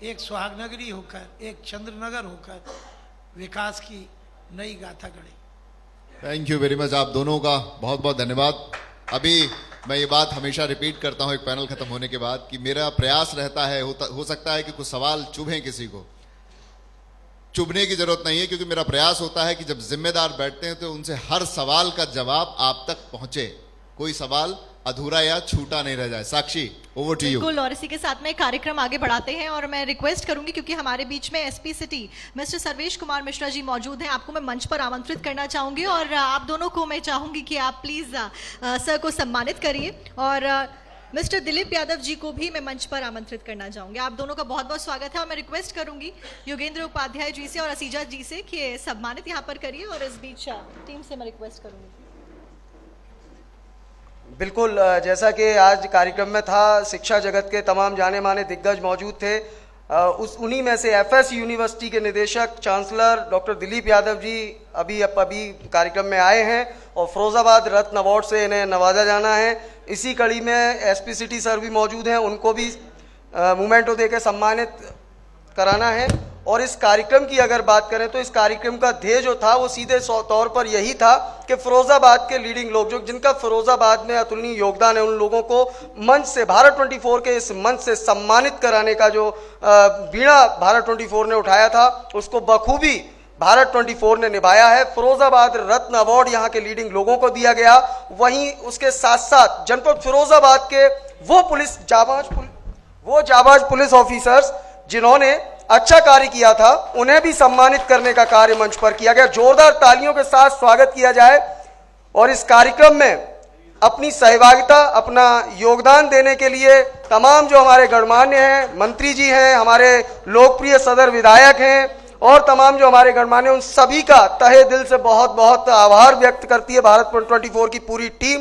S5: एक सुहागनगरी होकर, एक चंद्रनगर होकर विकास की नई गाथा गढ़े।
S3: Thank you very much. आप दोनों का बहुत बहुत धन्यवाद। अभी मैं ये बात हमेशा रिपीट करता हूं एक पैनल खत्म होने के बाद कि मेरा प्रयास रहता है, हो सकता है कि कुछ सवाल चुभें किसी को, चुभने की जरूरत नहीं है, क्योंकि मेरा प्रयास होता है कि जब जिम्मेदार बैठते हैं तो उनसे हर सवाल का जवाब आप तक पहुंचे, कोई सवाल अधूरा या छूटा नहीं रह जाए। साक्षी, ओवर टू यू।
S1: बिल्कुल, और इसी के साथ में कार्यक्रम आगे बढ़ाते हैं और मैं रिक्वेस्ट करूंगी, क्योंकि हमारे बीच में SP city mister Sarvesh Kumar Mishra ji मौजूद हैं, आपको मैं मंच पर आमंत्रित करना चाहूंगी और आप दोनों को मैं चाहूंगी कि आप प्लीज सर को सम्मानित करिए और मिस्टर दिलीप यादव जी को भी मैं मंच पर आमंत्रित करना चाहूंगी। आप दोनों का बहुत बहुत स्वागत है और मैं रिक्वेस्ट करूंगी योगेंद्र उपाध्याय जी से और असीजा जी से कि सम्मानित यहाँ पर करिए और इस बीच टीम से मैं रिक्वेस्ट करूंगी।
S2: बिल्कुल, जैसा कि आज कार्यक्रम में था, शिक्षा जगत के तमाम जाने माने दिग्गज मौजूद थे। उन्हीं में से एफएस यूनिवर्सिटी के निदेशक चांसलर डॉक्टर दिलीप यादव जी अभी कार्यक्रम में आए हैं और फिरोजाबाद रत्न अवार्ड से इन्हें नवाजा जाना है। इसी कड़ी में एसपी सिटी सर भी मौजूद हैं, उनको भी मोमेंटो देकर सम्मानित कराना है। और इस कार्यक्रम की अगर बात करें तो इस कार्यक्रम का ध्येय जो था वो सीधे तौर पर यही था कि फिरोजाबाद के लीडिंग लोग जो जिनका फिरोजाबाद में अतुलनीय योगदान है, उन लोगों को मंच से, भारत 24 के इस मंच से सम्मानित कराने का जो बीड़ा भारत 24 ने उठाया था, उसको बखूबी भारत 24 ने निभाया है। फिरोजाबाद रत्न अवार्ड यहाँ के लीडिंग लोगों को दिया गया। वहीं उसके साथ साथ जनपद फिरोजाबाद के वो जाबाज पुलिस ऑफिसर्स जिन्होंने अच्छा कार्य किया था, उन्हें भी सम्मानित करने का कार्य मंच पर किया गया। जोरदार तालियों के साथ स्वागत किया जाए और इस कार्यक्रम में अपनी सहभागिता, अपना योगदान देने के लिए तमाम जो हमारे गणमान्य हैं, मंत्री जी हैं, हमारे लोकप्रिय सदर विधायक हैं और तमाम जो हमारे गणमान्य, उन सभी का तहे दिल से बहुत बहुत आभार व्यक्त करती है भारत 24 की पूरी टीम।